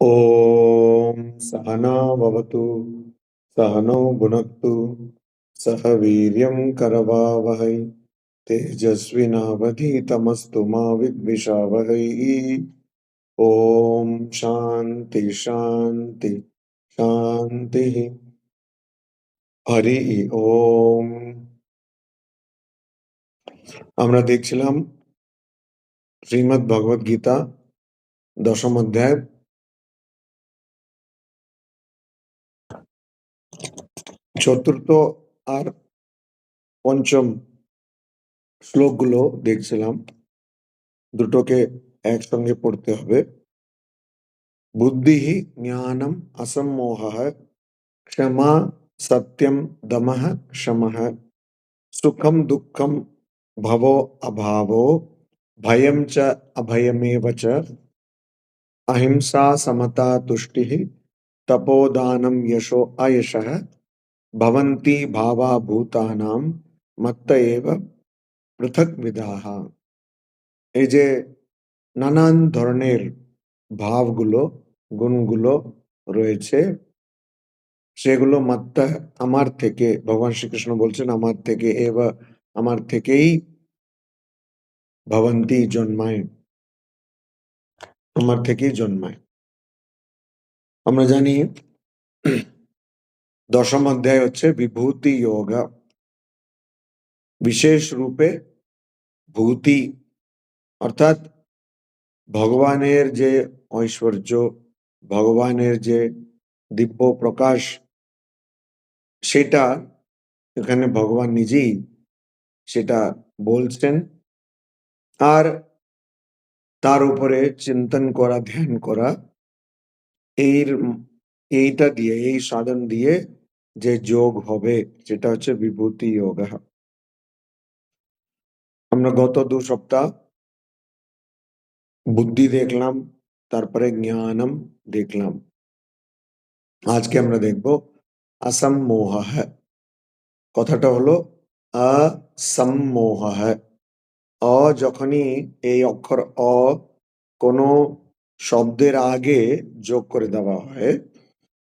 ॐ सहना भवतु सहनौ भुनक्तु सह वीर्यं करवावहै तेजस्विनावधीतमस्तु मा विद्विषावहै। ॐ शान्ति शान्ति शान्तिः। হরি ওম। আমরা দেখছিলাম শ্রীমদ্ ভগবদ গীতা দশম অধ্যায় চতুর্থ আর পঞ্চম শ্লোকগুলো দেখছিলাম, দুটোকে একসঙ্গে পড়তে হবে। বুদ্ধিঃ জ্ঞানম असम्मोहः क्षमा सत्यम दमः शमः सुखम दुःखम भवो अभावो भयं च अभयमेव च अहिंसा समता तुष्टिः तपोदानं यशो अयशः भवन्ति भावा भूतानां मत्त एव পৃথক্বিদাঃ। এই যে নানান ধরনের ভাবগুলো, গুণগুলো রয়েছে, সেগুলো মাত্রা আমার থেকে, ভগবান শ্রীকৃষ্ণ বলছেন আমার থেকে, এবার আমার থেকেই ভবন্তি জন্মায়, আমার থেকেই জন্মায়। আমরা জানি দশম অধ্যায় হচ্ছে বিভূতি যোগা, বিশেষ রূপে ভূতি অর্থাৎ ভগবানের যে ঐশ্বর্য, ভগবানের যে দিব্য প্রকাশ, সেটা এখানে ভগবান নিজেই সেটা বলছেন। আর তার উপরে চিন্তন করা, ধ্যান করা, এইটা দিয়ে, এই সাধন দিয়ে যে যোগ হবে সেটা হচ্ছে বিভূতি যোগা। আমরা গত 2 সপ্তাহ বুদ্ধি দেখলাম, তারপরে জ্ঞানম দেখলাম। আজকে আমরা দেখব অসম্মোহ। কথাটা হলো অসম্মোহ। অ যখনই, এই অক্ষর অ কোনো শব্দের আগে যোগ করে দেওয়া হয়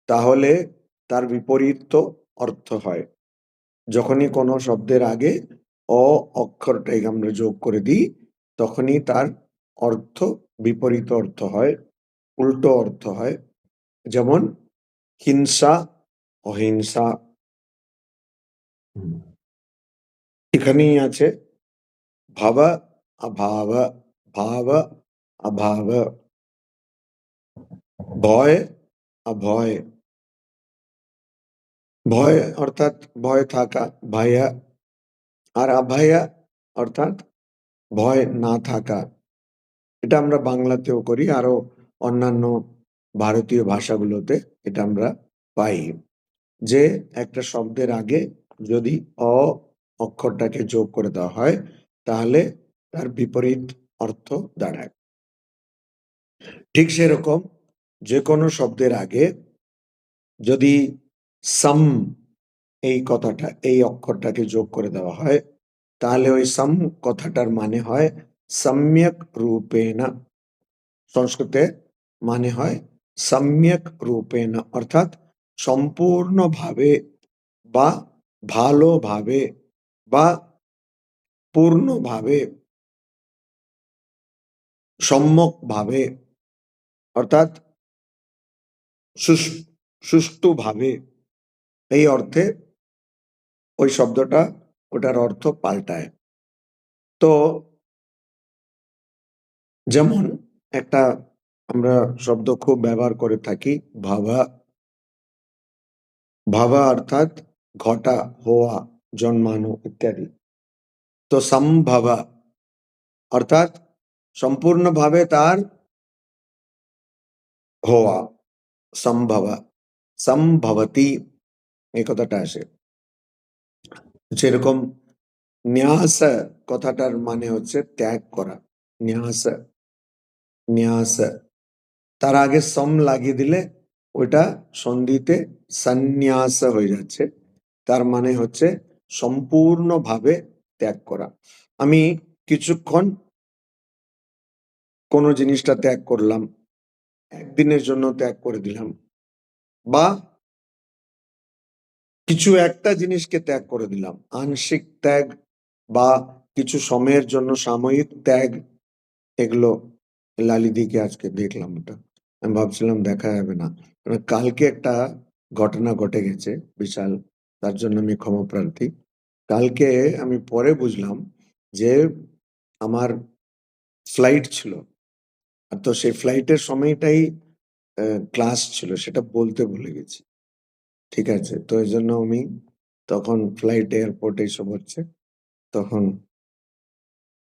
তাহলে তার বিপরীত অর্থ হয়। যখনই কোনো শব্দের আগে অ অক্ষরটাকে আমরা যোগ করে দিই তখনই তার অর্থ বিপরীত অর্থ হয়, উল্টো অর্থ হয়। যেমন হিংসা, অহিংসা। এখানেই আছে ভাব, অভাব, ভাব, অভাব, ভয়, অভয়। ভয় অর্থাৎ ভয় থাকা, ভয়া, আর অভয়া অর্থাৎ ভয় না থাকা। এটা আমরা বাংলাতেও করি, আরো অন্যান্য ভারতীয় ভাষাগুলোতে এটা আমরা পাই, যে একটা শব্দের আগে যদি অ অক্ষরটাকে যোগ করে দেওয়া হয় তাহলে তার বিপরীত অর্থ দাঁড়ায়। ঠিক সেরকম যে কোনো শব্দের আগে যদি সাম, এই কথাটা, এই অক্ষরটাকে যোগ করে দেওয়া হয় তাহলে ওই সাম কথাটার মানে হয় সম্যক রূপেণ। সংস্কৃতে মানে হয় সম্যক রূপেণ, অর্থাৎ সম্পূর্ণভাবে বা ভালোভাবে বা পূর্ণভাবে, সম্যকভাবে, অর্থাৎ সুষ্ঠুভাবে। এই অর্থে ওই শব্দটা, ওটার অর্থ পাল্টায়। তো যেমন একটা আমরা শব্দ খুব ব্যবহার করে থাকি, ভাবা। ভাবা অর্থাৎ ঘটা, হওয়া, জন্মানো ইত্যাদি। তো সম্ভবা অর্থাৎ সম্পূর্ণভাবে তার হওয়া, সম্ভবা, সম্ভবতি, এই কথাটা আসে। সেরকম ন্যাস কথাটার মানে হচ্ছে ত্যাগ করা, ন্যাস, ন্যাস। তার আগে সম লাগিয়ে দিলে ওটা সন্ধিতে সন্ন্যাস হয়ে যাচ্ছে, তার মানে হচ্ছে সম্পূর্ণভাবে ত্যাগ করা। আমি কিছুক্ষণ কোনো জিনিসটা ত্যাগ করলাম, একদিনের জন্য ত্যাগ করে দিলাম, বা কিছু একটা জিনিসকে ত্যাগ করে দিলাম, আংশিক ত্যাগ বা কিছু সময়ের জন্য সাময়িক ত্যাগ, এগুলো লালিদিকে আজকে দেখলাম। ওটা আমি ভাবছিলাম দেখা যাবে না, কারণ কালকে একটা ঘটনা ঘটে গেছে বিশাল, তার জন্য আমি ক্ষমা প্রার্থী। কালকে আমি পরে বুঝলাম যে আমার ফ্লাইট ছিল, আর তো সেই ফ্লাইটের সময়টাই ক্লাস ছিল, সেটা বলতে ভুলে গেছি। ঠিক আছে, তো এই জন্য আমি তখন ফ্লাইট এয়ারপোর্ট এইসব হচ্ছে, তখন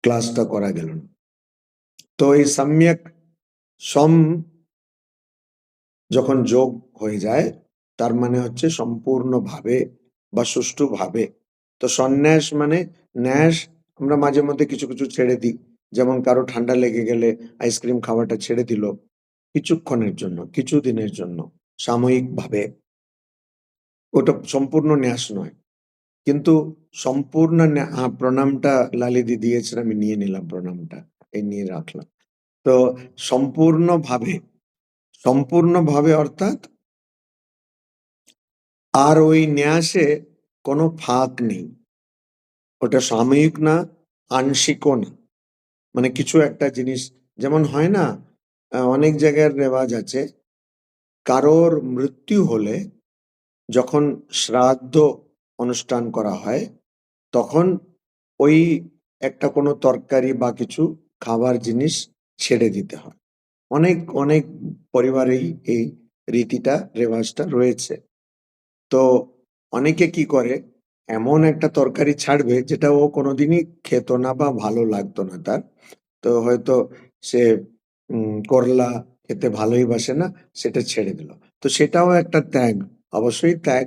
ক্লাসটা করা গেল না। তো এই সম্যক সম যখন যোগ হয়ে যায়, তার মানে হচ্ছে সম্পূর্ণভাবে বা সুষ্ঠুভাবে। তো সন্ন্যাস মানে ন্যাস, আমরা মাঝে মধ্যে কিছু কিছু ছেড়ে দিই, যেমন কারো ঠান্ডা লেগে গেলে আইসক্রিম খাওয়াটা ছেড়ে দিল কিছুক্ষণের জন্য, কিছু দিনের জন্য, সাময়িকভাবে, ওটা সম্পূর্ণ ন্যাস নয়। কিন্তু সম্পূর্ণ প্রণামটা লালিদি দিয়েছেন, আমি নিয়ে নিলাম প্রণামটা, এই নিয়ে রাখলাম। তো সম্পূর্ণভাবে, সম্পূর্ণভাবে অর্থাৎ আর ওই ন্যাসে কোনো ফাঁক নেই, ওটা সাময়িক না, আংশিকও না, মানে কিছু একটা জিনিস, যেমন হয় না, অনেক জায়গার রেওয়াজ আছে, কারোর মৃত্যু হলে যখন শ্রাদ্ধ অনুষ্ঠান করা হয়, তখন ওই একটা কোনো তরকারি বা কিছু খাবার জিনিস ছেড়ে দিতে হয়। অনেক অনেক পরিবারেই এই রীতিটা, রেওয়াজটা রয়েছে। তো অনেকে কি করে, এমন একটা তরকারি ছাড়বে যেটা ও কোনোদিনই খেত না বা ভালো লাগতো না তার। তো হয়তো সে করলা খেতে ভালোই বাসে না, সেটা ছেড়ে দিল। তো সেটাও একটা ত্যাগ, অবশ্যই ত্যাগ।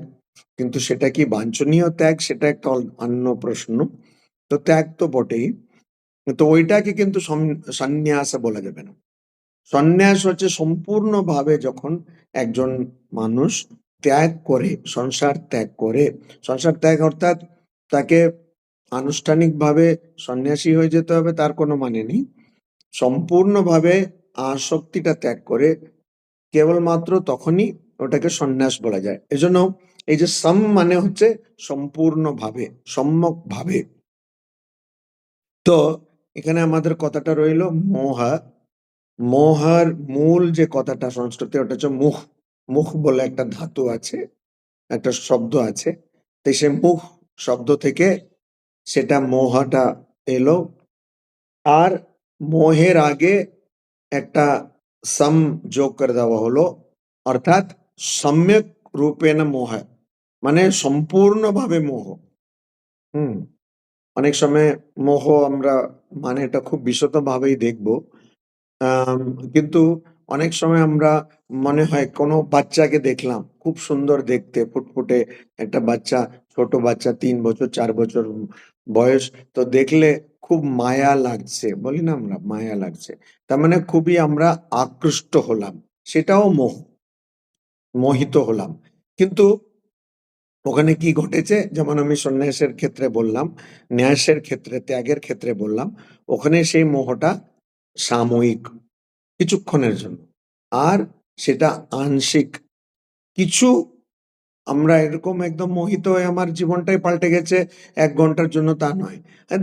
কিন্তু সেটা কি বাঞ্ছনীয় ত্যাগ, সেটা একটা অন্য প্রশ্ন। তো ত্যাগ তো বটেই। তো ওইটাকে কিন্তু সন্ন্যাস বলা যাবে না। সন্ন্যাস হচ্ছে সম্পূর্ণভাবে যখন একজন মানুষ ত্যাগ করে, সংসার ত্যাগ করে। সংসার ত্যাগ অর্থাৎ তাকে আনুষ্ঠানিকভাবে সন্ন্যাসী হয়ে যেতে হবে তার কোনো মানে নেই। সম্পূর্ণভাবে আসক্তিটা ত্যাগ করে কেবলমাত্র তখনই ওটাকে সন্ন্যাস বলা যায়। এজন্য এই যে সম মানে হচ্ছে সম্পূর্ণভাবে, সম্যকভাবে। তো এখানে আমাদের কথাটা রইল মোহা। মোহার মূল যে কথাটা সংস্কৃতে, ওটা হচ্ছে মুখ। মুখ বলে একটা ধাতু আছে, একটা শব্দ আছে। তো সে মুখ শব্দ থেকে সেটা মোহাটা এলো। আর মোহের আগে একটা সম যোগ করে দেওয়া হলো, অর্থাৎ সম্যক রূপেণ মোহ, মানে সম্পূর্ণভাবে মোহ। হুম, অনেক সময় মোহ আমরা মানে এটা খুব বিশদভাবেই দেখবো। আম কিন্তু অনেক সময় আমরা, মনে হয় কোনো বাচ্চাকে দেখলাম, খুব সুন্দর দেখতে, ফুটফুটে একটা বাচ্চা, ছোট বাচ্চা ৩ বছর ৪ বছর বয়স। তো দেখলে খুব মায়া লাগছে, বলি না আমরা মায়া লাগছে। তার মানে খুবই আমরা আকৃষ্ট হলাম, সেটাও মোহ, মোহিত হলাম। কিন্তু ওখানে কি ঘটেছে, যেমন আমি সন্ন্যাসের ক্ষেত্রে বললাম, ন্যাসের ক্ষেত্রে, ত্যাগের ক্ষেত্রে বললাম, ওখানে সেই মোহটা সাময়িক, কিছুক্ষণের জন্য। আর সেটা আংশিক। কিছু আমরা এরকম একদম মোহিত হয়ে আমার জীবনটাই পাল্টে গেছে ১ ঘন্টার জন্য, তা নয়।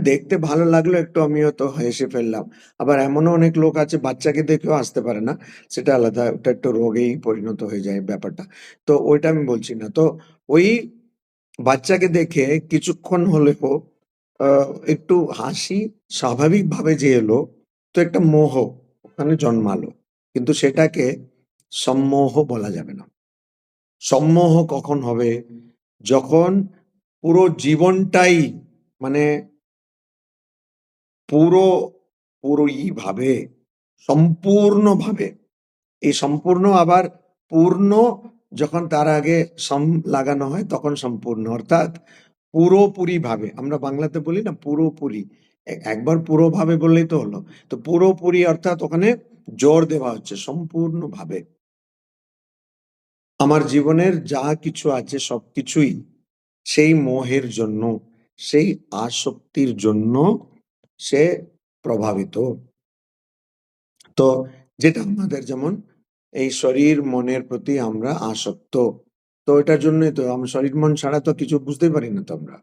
দেখতে ভালো লাগলো একটু, আমিও তো হেসে ফেললাম। আবার এমনও অনেক লোক আছে বাচ্চাকে দেখেও হাসতে পারে না, সেটা আলাদা, ওটা একটু রোগেই পরিণত হয়ে যায় ব্যাপারটা। তো ওইটা আমি বলছি না। তো ওই বাচ্চাকে দেখে কিছুক্ষণ হলেও আ একটু হাসি স্বাভাবিকভাবে যে এলো, তো একটা মোহ ওখানে জন্মালো। কিন্তু সেটাকে সম্মোহ বলা যাবে না। সম্মোহ কখন হবে? যখন পুরো জীবনটাই, মানে পুরো পুরোই সম্পূর্ণভাবে, এই সম্পূর্ণ আবার পূর্ণ, যখন তার আগে সম লাগানো হয় তখন সম্পূর্ণ, অর্থাৎ পুরোপুরিভাবে। আমরা বাংলাতে বলি না পুরোপুরি, একবার পুরোভাবে বললেই তো হলো। তো পুরোপুরি অর্থাৎ ওখানে জোর দেওয়া হচ্ছে সম্পূর্ণভাবে। আমার জীবনের যা কিছু আছে সবকিছুই সেই মোহের জন্য, সেই আসক্তির জন্য সে প্রভাবিত। তো যেটা আমাদের যেমন এই শরীর মনের প্রতি আমরা আসক্ত। তো এটার জন্যই তো আমরা শরীর মন ছাড়া তো কিছু বুঝতেই পারি না তো আমরা।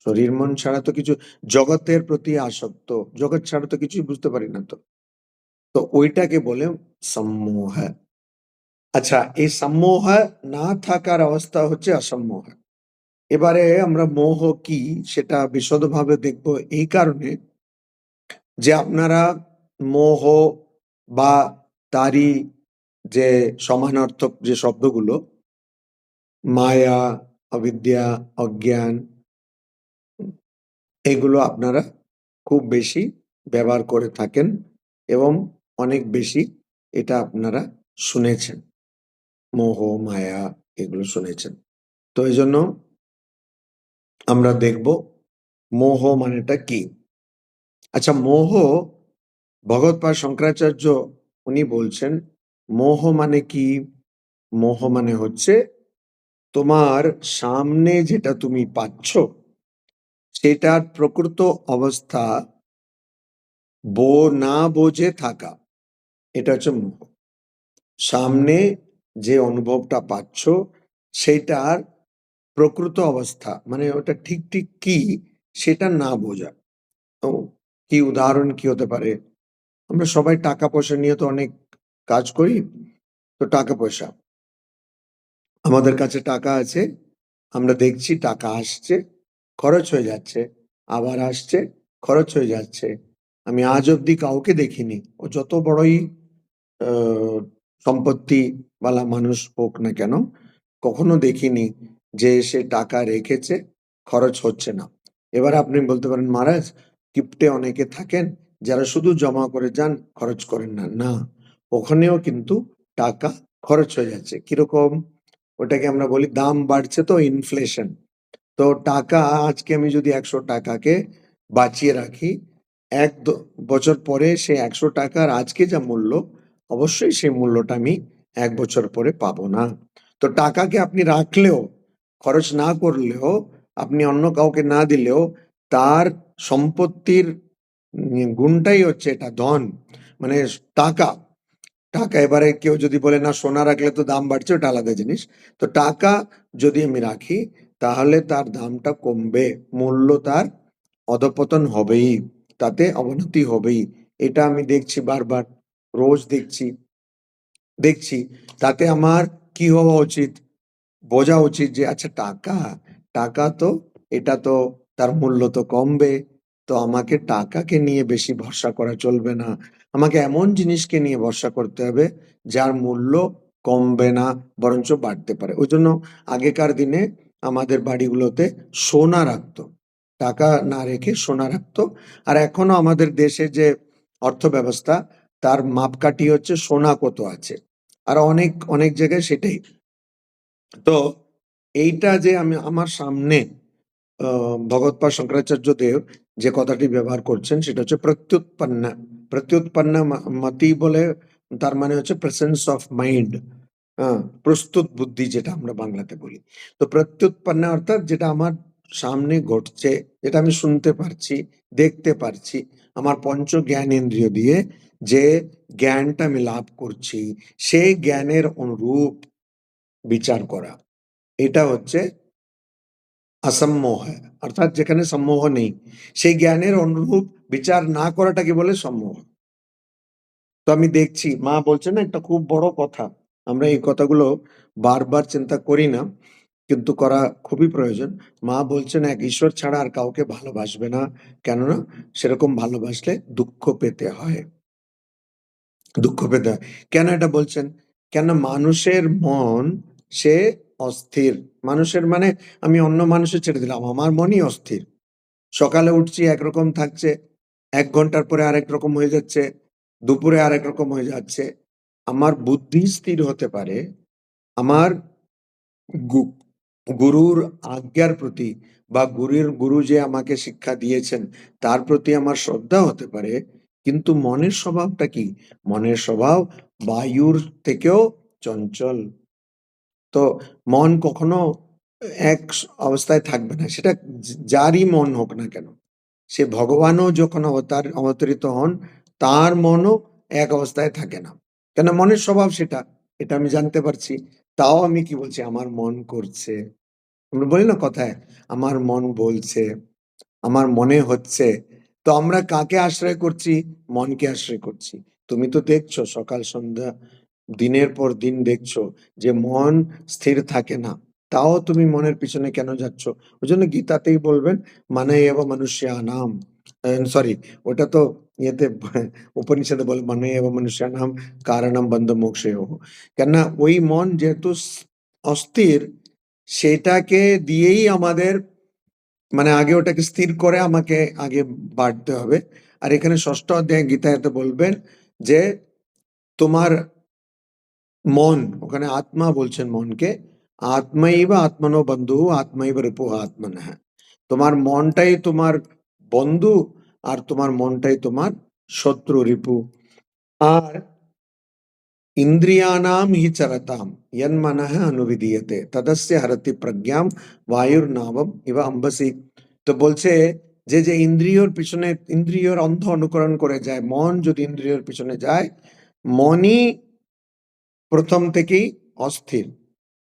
শরীর মন ছাড়া তো কিছু, জগতের প্রতি আসক্ত, জগৎ ছাড়া তো কিছুই বুঝতে পারি না তো। তো ওইটাকে বলে সম্মোহ। আচ্ছা, এই সম্মোহ না থাকার অবস্থা হচ্ছে অসম্মোহ। এবারে আমরা মোহ কি সেটা বিশদভাবে দেখব এই কারণে যে আপনারা মোহ বা তারই যে সমানার্থক যে শব্দগুলো, মায়া, অবিদ্যা, অজ্ঞান, এগুলো আপনারা খুব বেশি ব্যবহার করে থাকেন এবং অনেক বেশি এটা আপনারা শুনেছেন। মোহ, মায়া এগুলো শুনেছেন। তো এইজন্য আমরা দেখব মোহ মানেটা কি। আচ্ছা, মোহ, ভগবৎপাদ শঙ্করাচার্য উনি বলছেন মোহ মানে কি? মোহ মানে হচ্ছে তোমার সামনে যেটা তুমি পাচ্ছ সেটার প্রকৃত অবস্থা না বোঝে থাকা, এটা হচ্ছে মোহ। সামনে যে অনুভবটা পাচ্ছ সেটার প্রকৃত অবস্থা মানে ওটা ঠিক ঠিক কি সেটা না বোঝা। তো কি উদাহরণ কি হতে পারে? আমরা সবাই টাকা পয়সা নিয়ে তো অনেক কাজ করি। তো টাকা পয়সা, আমাদের কাছে টাকা আছে, আমরা দেখছি টাকা আসছে, খরচ হয়ে যাচ্ছে, আবার আসছে, খরচ হয়ে যাচ্ছে। আমি আজ অব্দি কাউকে দেখিনি, ও যত বড়ই সম্পত্তিওয়ালা মানুষ হোক না কেন, কখনো দেখিনি যে সে টাকা রেখেছে, খরচ হচ্ছে না। এবার আপনি বলতে পারেন, মহারাজ কিপ্টে অনেকে থাকেন যারা শুধু জমা করে যান, খরচ করেন না। না, ওখানেও কিন্তু টাকা খরচ হয়ে যাচ্ছে। কিরকম? ওটাকে আমরা বলি দাম বাড়ছে, তো ইনফ্লেশন। তো টাকা আজকে আমি যদি ১০০ টাকাকে বাঁচিয়ে রাখি, বছর পরে সে ১০০ টাকার আজকে যা মূল্য, অবশ্যই সেই মূল্যটা আমি ১ বছর পরে পাবো না। তো টাকাকে আপনি রাখলেও, খরচ না করলেও, আপনি অন্য কাউকে না দিলেও তার সম্পত্তির গুণটাই হচ্ছে এটা, ধন মানে টাকা। টাকা, এবারে কেউ যদি বলে না সোনা রাখলে তো দাম বাড়ছে, ওটা আলাদা জিনিস। তো টাকা যদি আমি রাখি তাহলে তার দামটা কমবে, মূল্য তার অধঃপতন হবেই, তাতে অবনতি হবেই। এটা আমি দেখছি বারবার, রোজ দেখছি। তাতে আমার কি হওয়া উচিত? বোঝা উচিত যে আচ্ছা টাকা, টাকা তো এটা তো তার মূল্য তো কমবে। তো আমাকে টাকাকে নিয়ে বেশি ভরসা করা চলবে না। আমাকে এমন জিনিসকে নিয়ে ভরসা করতে হবে যার মূল্য কমবে না, বরঞ্চ বাড়তে পারে। ওইজন্য আগেকার দিনে আমাদের বাড়িগুলোতে সোনা রাখতো। টাকা না রেখে সোনা রাখতো। আর এখনো আমাদের দেশে যে অর্থব্যবস্থা, তার মাপকাঠি হচ্ছে সোনা কত আছে। আর অনেক, অনেক জায়গায় সেটাই। তো এইটা যে আমি আমার সামনে ভগবৎপাদ শঙ্করাচার্য দেব যে কথাটি ব্যবহার করছেন সেটা হচ্ছে প্রত্যুৎপন্না। প্রত্যুৎপন্না মতি বলে, তার মানে হচ্ছে প্রেজেন্স অফ মাইন্ড। প্রস্তুত বুদ্ধি যেটা আমরা বাংলাতে বলি। তো প্রত্যুৎপন্না অর্থাৎ যেটা আমার সামনে ঘটছে, যেটা আমি শুনতে পারছি, দেখতে পারছি, আমার পঞ্চ জ্ঞানেন্দ্রিয় দিয়ে যে জ্ঞানটা আমি লাভ করছি, সেই জ্ঞানের অনুরূপ বিচার করা, এটা হচ্ছে অসম্মোহ। অর্থাৎ যেখানে সম্মোহ নেই, সেই জ্ঞানের অনুরূপ বিচার না করাটাকে বলে সম্মোহ। তো আমি দেখছি, মা বলছে না একটা খুব বড় কথা, আমরা এই কথাগুলো বারবার চিন্তা করি না, কিন্তু করা খুবই প্রয়োজন। মা বলছেন এক ঈশ্বর ছাড়া আর কাউকে ভালোবাসবে না, কেননা সেরকম ভালোবাসলে দুঃখ পেতে হয়। দুঃখ পেতে হয় কেন এটা বলছেন? কেন? মানুষের মন সে অস্থির। মানুষের মানে আমি অন্য মানুষের ছেড়ে দিলাম, আমার মনই অস্থির। সকালে উঠছি একরকম থাকছে, ১ ঘন্টার পরে আরেক রকম হয়ে যাচ্ছে, দুপুরে আরেক রকম হয়ে যাচ্ছে। আমার বুদ্ধি স্থির হতে পারে, আমার গু- গুরুর আজ্ঞার প্রতি বা গুরু যে আমাকে শিক্ষা দিয়েছেন তার প্রতি আমার শ্রদ্ধা হতে পারে, কিন্তু মনের স্বভাবটা কি? মনের স্বভাব বায়ুর থেকেও চঞ্চল। তো মন কখনো এক অবস্থায় থাকবে না, সেটা যারই মন হোক না কেন। সে ভগবানও যখন অবতরিত হন, তার মনও এক অবস্থায় থাকে না। কেন মনের স্বভাব সেটা, এটা আমি জানতে পারছি। তাও আমি কি বলছি, আমার মন করছে। আমরা বলি না কথায়, আমার মন বলছে, আমার মনে হচ্ছে। তো আমরা কাকে আশ্রয় করছি? মনকে আশ্রয় করছি। তুমি তো দেখছো সকাল সন্ধ্যা দিনের পর দিন দেখছো যে মন স্থির থাকে না। তাও তুমি মনের পিছনে কেন যাচ্ছ? ওই জন্য গীতাতেই বলবেন, মানে এব মনুষ্যানাম, সরি, ওটা তো ইয়েতে উপনিষদে বলে মানে এব মনুষ্যানাম কারণম বন্ধ মোক্ষেয়। কেননা ওই মন যেহেতু অস্থির, সেটাকে দিয়েই আমাদের, মানে আগে ওটাকে স্থির করে আমাকে আগে বাড়তে হবে। আর এখানে ষষ্ঠ অধ্যায় গীতাতে বলবেন যে তোমার মন, ওখানে আত্মা বলছেন মনকে, আত্মাইবা আত্মনো বন্ধু আত্মাইবা রিপু আত্মনঃ। তোমার মনটাই তোমার বন্ধু, আর তোমার মনটাই তোমার শত্রু, রিপু। আর ইন্দ্রিয়ানাম হি চরতাম यन्मनः अनुविधीयते तदस्य हरति प्रज्ञाम वायुर्नावम इव अम्बसि। তো বলছে যে যে ইন্দ্রিয়র পিছনে, ইন্দ্রিয়র অন্ধ অনুকরণ করে যায়, মন যদি ইন্দ্রিয়র পিছনে যায়, মনই প্রথম থেকেই অস্থির।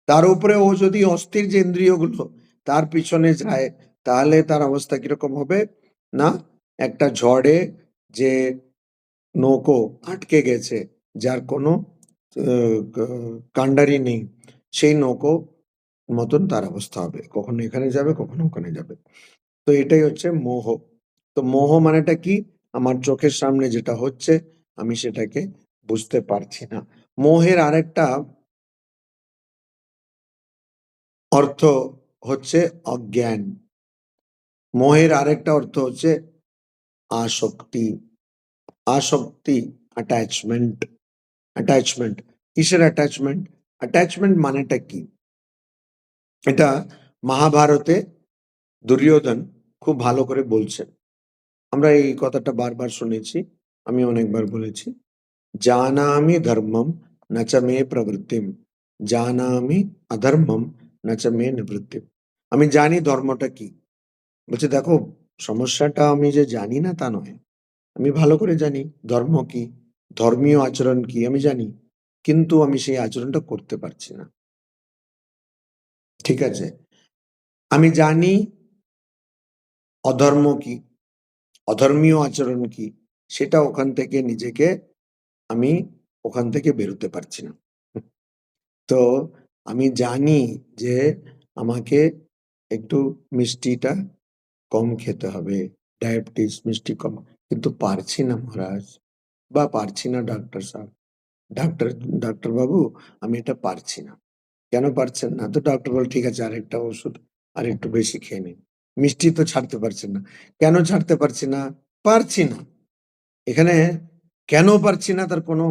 তার উপরে ও যদি অস্থির যে ইন্দ্রিয়গুলো তার পিছনে যায়, তাহলে তার অবস্থা কিরকম হবে না, একটা ঝড়ে যে নৌকো আটকে গেছে, যার কোনো কান্ডারি নেই, সেই নৌকো মতন তার অবস্থা হবে, কখনো এখানে যাবে কখনো ওখানে যাবে। তো এটাই হচ্ছে মোহ। তো মোহ মানেটা কি? আমার চোখের সামনে যেটা হচ্ছে আমি সেটাকে বুঝতে পারছি না। মোহের আরেকটা অর্থ হচ্ছে অজ্ঞান। মোহের আরেকটা অর্থ হচ্ছে আসক্তি। আসক্তি, অ্যাটাচমেন্ট। অ্যাটাচমেন্ট, কিসের অ্যাটাচমেন্ট? অ্যাটাচমেন্ট মানেটা কি? এটা মহাভারতে দুর্যোধন খুব ভালো করে বলছেন। আমরা এই কথাটা বারবার শুনেছি, আমি অনেকবার বলেছি। জানামি ধর্মম ন চ মে প্রবৃত্তিম, জানামি অধর্মম ন চ মে নিবৃত্তিম। আমি জানি ধর্মটা কি। বলছে দেখো, সমস্যাটা আমি যে জানি না তা নয়, আমি ভালো করে জানি ধর্ম কি, ধর্মীয় আচরণ কি আমি জানি, কিন্তু আমি সেই আচরণটা করতে পারছি না। ঠিক আছে, আমি জানি অধর্ম কি, অধর্মীয় আচরণ কি, সেটা ওখান থেকে নিজেকে, আমি ওখান থেকে বেরোতে পারছি না। তো আমি জানি যে আমাকে একটু মিষ্টিটা কম খেতে হবে, ডায়াবেটিস, মিষ্টি কম, কিন্তু পারছি না মহারাজ, বা পারছি না ডাক্তার সাহেব, ডাক্তার ডাক্তার বাবু, আমি এটা পারছি না। কেন পারছেন না? তো ডক্টর বলে ঠিক আছে আরেকটা ওষুধ আর একটু বেশি খেয়ে নিন। মিষ্টি তো ছাড়তে পারছেন না। কেন ছাড়তে পারছি না? পারছি না। এখানে কেন পারছি না তার কোনো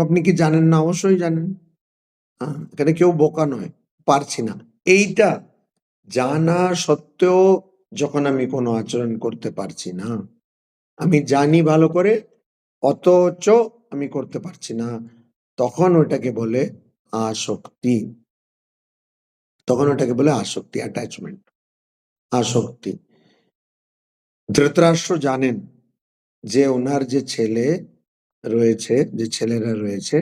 আপনি কি জানেন না? অবশ্যই জানেন। এখানে কেউ বোকা নয়। পারছি না। এইটা জানা সত্ত্বেও যখন আমি কোনো আচরণ করতে পারছি না, আমি জানি ভালো করে, অথচ আমি করতে পারছি না, তখন ওটাকে বলে আসক্তি। তখন ওটাকে বলে আসক্তি, অ্যাটাচমেন্ট, আসক্তি। ধৃতরাষ্ট্র জানেন যে ওনার যে ছেলে রয়েছে, যে ছেলেরা রয়েছে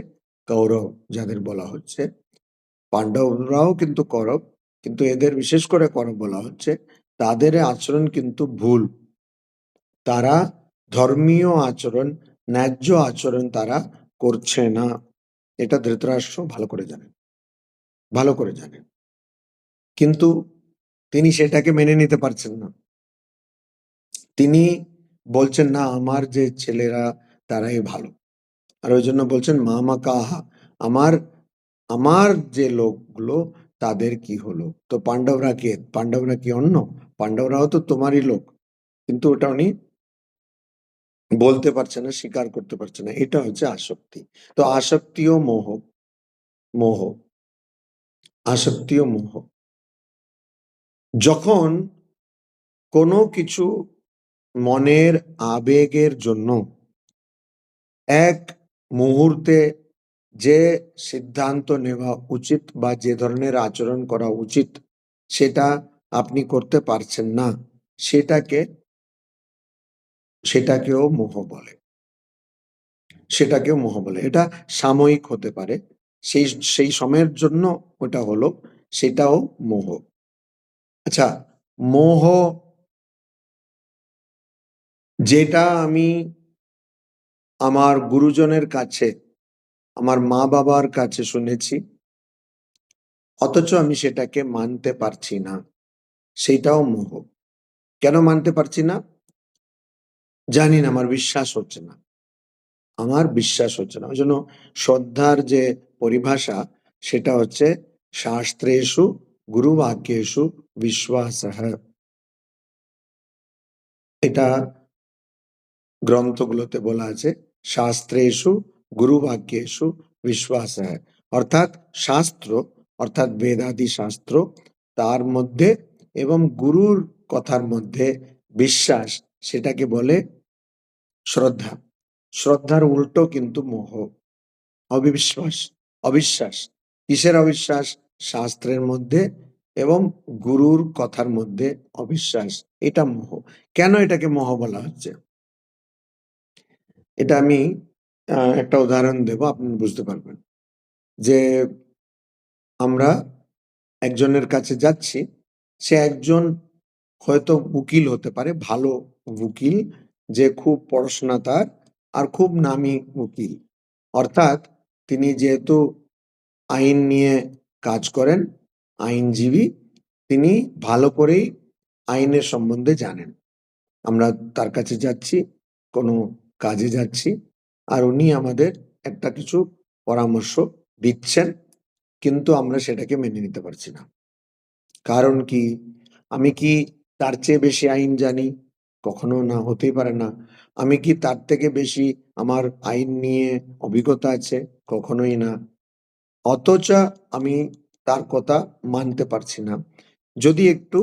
কৌরব যাদের বলা হচ্ছে, পাণ্ডবরাও কিন্তু কৌরব, কিন্তু এদের বিশেষ করে কৌরব বলা হচ্ছে, তাদের আচরণ কিন্তু ভুল। তারা ধর্মীয় আচরণ, ন্যায্য আচরণ তারা করছে না। এটা ধৃতরাষ্ট্র ভালো করে জানেন, ভালো করে জানেন, কিন্তু তিনি সেটাকে মেনে নিতে পারছেন না। তিনি বলছেন না আমার যে ছেলেরা তারাই ভালো। আর ওই জন্য বলছেন মামা কাহা, আমার আমার যে লোকগুলো তাদের কি হলো? তো পাণ্ডবরা কে? পাণ্ডবরা কি অন্য? পাণ্ডবরাও তো তোমারই লোক। কিন্তু ওটা উনি বলতে পারছে না, স্বীকার করতে পারছে না। এটা হচ্ছে আসক্তি। তো আসক্তি ও মোহ, মোহ, আসক্তি ও মোহ। যখন কোনো কিছু মনের আবেগের জন্য এক মুহূর্তে যে সিদ্ধান্ত নেওয়া উচিত বা যে ধরনের আচরণ করা উচিত সেটা আপনি করতে পারছেন না, সেটাকে, সেটাকেও মোহ বলে। সেটাকেও মোহ বলে। এটা সাময়িক হতে পারে। সেই সেই সময়ের জন্য ওটা হলো, সেটাও মোহ। আচ্ছা, মোহ যেটা আমি আমার গুরুজনের কাছে, আমার মা-বাবার কাছে শুনেছি, অথচ আমি সেটাকে মানতে পারছি না, সেইটাও মোহ। কেন মানতে পারছি না? জানি না, আমার বিশ্বাস হচ্ছে না। আমার বিশ্বাস হচ্ছে না। ওইজন্য শ্রদ্ধার যে পরিভাষা, সেটা হচ্ছে শাস্ত্রেষু গুরুবাক্যেষু বিশ্বাসঃ। এটা গ্রন্থগুলোতে বলা আছে, শাস্ত্রেষু গুরুবাক্যেষু বিশ্বাসঃ। অর্থাৎ শাস্ত্র, অর্থাৎ বেদাদি শাস্ত্র, তার মধ্যে এবং গুরুর কথার মধ্যে বিশ্বাস, সেটাকে বলে শ্রদ্ধা। শ্রদ্ধার উল্টো কিন্তু মোহ, অবিশ্বাস, অবিশ্বাস। কিসের অবিশ্বাস? শাস্ত্রের মধ্যে এবং গুরুর কথার মধ্যে অবিশ্বাস। এটা মোহ। কেন এটাকে মোহ বলা হচ্ছে? এটা আমি একটা উদাহরণ দেব, আপনি বুঝতে পারবেন। যে আমরা একজনের কাছে যাচ্ছি, সে একজন হয়তো উকিল হতে পারে, ভালো উকিল, যে খুব পড়াশোনা তার, আর খুব নামি উকিল। অর্থাৎ তিনি যেহেতু আইন নিয়ে কাজ করেন, আইনজীবী, তিনি ভালো করেই আইনের সম্বন্ধে জানেন। আমরা তার কাছে যাচ্ছি, কোনো কাজে যাচ্ছি, আর উনি আমাদের একটা কিছু পরামর্শ দিচ্ছেন, কিন্তু আমরা সেটাকে মেনে নিতে পারছি না। কারণ কি? আমি কি তার চেয়ে বেশি আইন জানি? কখনো না, হতেই পারে না। আমি কি তার থেকে বেশি আমার আইন নিয়ে অভিজ্ঞতা আছে? কখনোই না। অথচ আমি তার কথা মানতে পারছি না। যদি একটু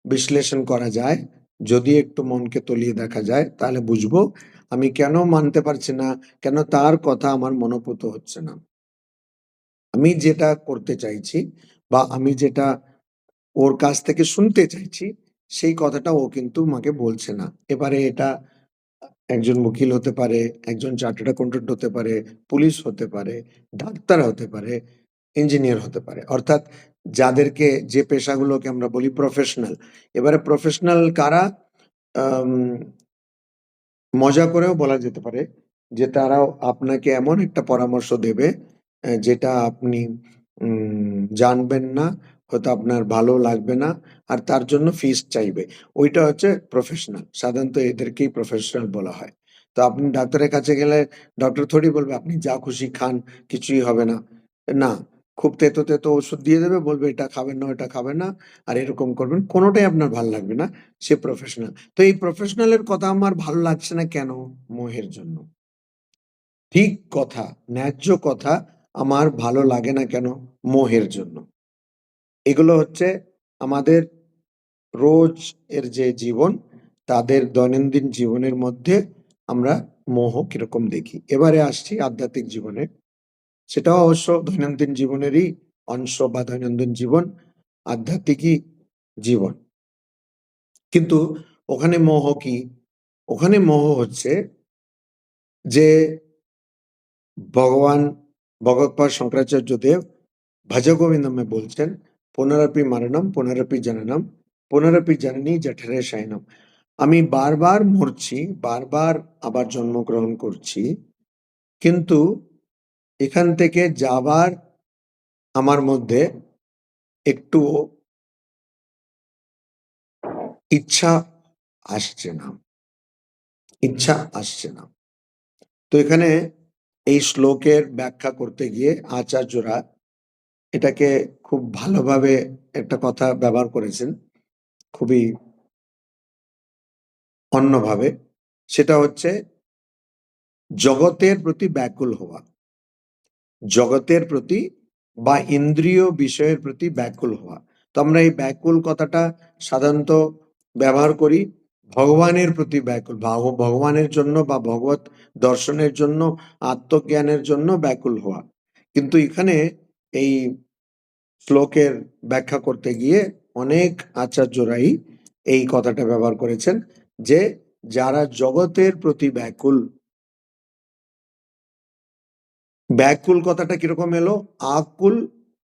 বিশ্লেষণ করা যায়, যদি একটু মনকে তলিয়ে দেখা যায়, তাহলে বুঝবো আমি কেন মানতে পারছি না, কেন তার কথা আমার মনোপুত হচ্ছে না। আমি যেটা করতে চাইছি বা আমি যেটা ওর কাছ থেকে শুনতে চাইছি, সেই কথাটা ও কিন্তু আমাকে বলছে না। এবারে এটা একজন উকিল হতে পারে, একজন চার্টার্ড অ্যাকাউন্ট্যান্ট হতে পারে, পুলিশ হতে পারে, ডাক্তার হতে পারে, ইঞ্জিনিয়ার হতে পারে। অর্থাৎ যাদেরকে, যে পেশাগুলোকে আমরা বলি প্রফেশনাল। এবারে প্রফেশনাল কারা? আম মজা করেও বলা যেতে পারে যে তারাও আপনাকে এমন একটা পরামর্শ দেবে যেটা আপনি জানবেন না, হয়তো আপনার ভালো লাগবে না, আর তার জন্য ফিস চাইবে। ওইটা হচ্ছে প্রফেশনাল। সাধারণত এদেরকেই প্রফেশনাল বলা হয়। তো আপনি ডাক্তারের কাছে গেলে ডক্টর থোড়ি বলবে আপনি যা খুশি খান, কিছুই হবে না। না, খুব তেতো, তেতো ওষুধ দিয়ে দেবে, বলবে এটা খাবেন না, ওটা খাবেন না, আর এরকম করবেন। কোনটাই আপনার ভাল লাগবে না। সে প্রফেশনাল। তো এই প্রফেশনালের কথা আমার ভালো লাগছে না কেন? মোহের জন্য। ঠিক কথা, ন্যায্য কথা আমার ভালো লাগে না কেন? মোহের জন্য। এগুলো হচ্ছে আমাদের রোজ এর যে জীবন, তাদের দৈনন্দিন জীবনের মধ্যে আমরা মোহ কিরকম দেখি। এবারে আসছি আধ্যাত্মিক জীবনে। সেটাও অবশ্য দৈনন্দিন জীবনেরই অংশ বা দৈনন্দিন জীবন, আধ্যাত্মিকই জীবন। কিন্তু ওখানে মোহ কি? ওখানে মোহ হচ্ছে যে ভগবান ভগৎপাদ শঙ্করাচার্য দেব ভজ গোবিন্দমে বলছেন, পুনরপি মরণম পুনরপি জননম পুনরপি জননী জঠরে শয়নম। আমি বারবার মরছি, বারবার আবার জন্মগ্রহণ করছি, কিন্তু এখান থেকে যাবার আমার মধ্যে একটুও ইচ্ছা আসছে না, ইচ্ছা আসছে না। তো এখানে এই শ্লোকের ব্যাখ্যা করতে গিয়ে আচার্যরা এটাকে খুব ভালোভাবে একটা কথা ব্যবহার করেছেন, খুবই অন্যভাবে। সেটা হচ্ছে জগতের প্রতি ব্যাকুল হওয়া। জগতের প্রতি বা ইন্দ্রিয় বিষয়ের প্রতি ব্যাকুল হওয়া। তো আমরা এই ব্যাকুল কথাটা সাধারণত ব্যবহার করি ভগবানের প্রতি ব্যাকুল, ভগবানের জন্য বা ভগবত দর্শনের জন্য, আত্মজ্ঞানের জন্য ব্যাকুল হওয়া। কিন্তু এখানে এই শ্লোকের ব্যাখ্যা করতে গিয়ে অনেক আচার্যরাই এই কথাটা ব্যবহার করেছেন যে যারা জগতের প্রতি ব্যাকুল, ব্যাকুল কথাটা কিরকম এলো? আকুল,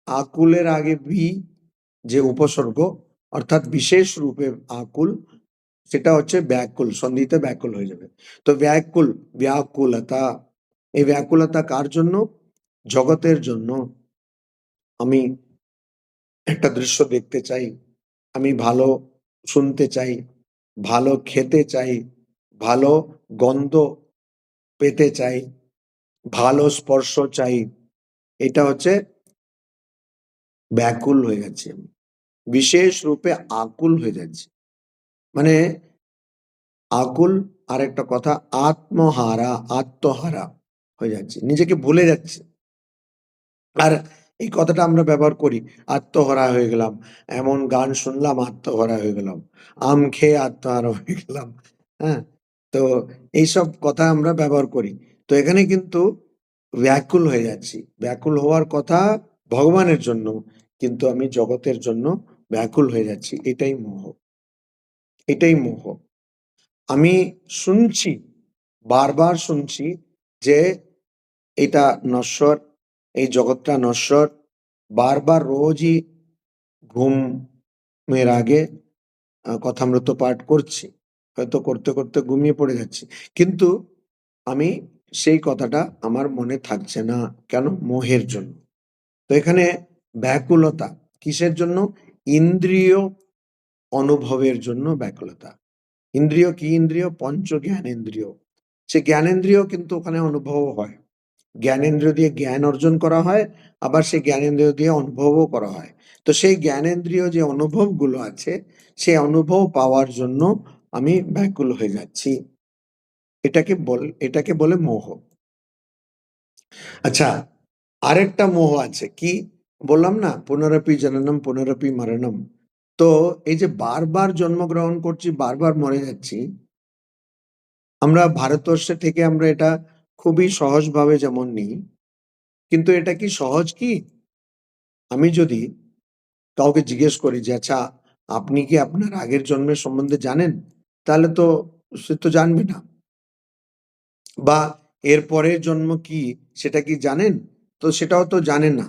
আকুলের আগে বি যে উপসর্গ, অর্থাৎ বিশেষ রূপে আকুল, সেটা হচ্ছে ব্যাকুল, সন্ধিতে ব্যাকুল হয়ে যাবে। তো ব্যাকুল, ব্যাকুলতা, এই ব্যাকুলতা কার জন্য? জগতের জন্য। আমি একটা দৃশ্য দেখতে চাই, আমি ভালো শুনতে চাই, ভালো খেতে চাই, ভালো গন্ধ পেতে চাই, ভালো স্পর্শ চাই। এটা হচ্ছে ব্যাকুল হয়ে যাচ্ছি আমি, বিশেষ রূপে আকুল হয়ে যাচ্ছি। মানে আকুল, আর একটা কথা আত্মহারা, আত্মহারা হয়ে যাচ্ছি, নিজেকে ভুলে যাচ্ছি। আর এই কথাটা আমরা ব্যবহার করি, আত্মহারা হয়ে গেলাম, এমন গান শুনলাম আত্মহারা হয়ে গেলাম, আম খেয়ে আত্মহারা হয়ে গেলাম। হ্যাঁ, তো এইসব কথা আমরা ব্যবহার করি। তো এখানে কিন্তু ব্যাকুল হয়ে যাচ্ছি, ব্যাকুল হওয়ার কথা ভগবানের জন্য, কিন্তু আমি জগতের জন্য ব্যাকুল হয়ে যাচ্ছি। এটাই মোহ, এটাই মোহ। আমি শুনছি, বারবার শুনছি যে এটা নশ্বর, এই জগৎটা নশ্বর। বারবার রোজই ঘুমের আগে কথামৃত পাঠ করছি। হয়তো করতে, করতে ঘুমিয়ে পড়ে যাচ্ছি। কিন্তু আমি সেই কথাটা আমার মনে থাকছে না। কেন? মোহের জন্য। তো এখানে ব্যাকুলতা কিসের জন্য? ইন্দ্রিয় অনুভবের জন্য ব্যাকুলতা। ইন্দ্রিয় কি ইন্দ্রিয়? পঞ্চ জ্ঞানেন্দ্রিয়। সে জ্ঞানেন্দ্রিয় কিন্তু ওখানে অনুভব হয়। জ্ঞানেন্দ্রিয় দিয়ে জ্ঞান অর্জন করা হয়, আবার সেই জ্ঞানেন্দ্রিয় দিয়ে অনুভবও করা হয়। তো সেই জ্ঞানেন্দ্রিয় যে অনুভবগুলো আছে, সেই অনুভব পাওয়ার জন্য আমি ব্যাকুল হয়ে যাচ্ছি। এটাকে বলে মোহ। আচ্ছা, আরেকটা মোহ আছে কি? বললাম না, পুনরপি জননম পুনরপি মরণম। তো এই যে বারবার জন্মগ্রহণ করছি, বারবার মরে যাচ্ছি, আমরা ভারতবর্ষে থেকে আমরা এটা খুবই সহজভাবে যেমন নিই, কিন্তু এটা কি সহজ কি? আমি যদি কাউকে জিজ্ঞেস করি যে, "আচ্ছা, আপনি কি আপনার আগের জন্মের সম্বন্ধে জানেন?" তাহলে তো সে তো জানবে না। বা এর পরের জন্ম কি সেটা কি জানেন? তো সেটাও তো জানেন না।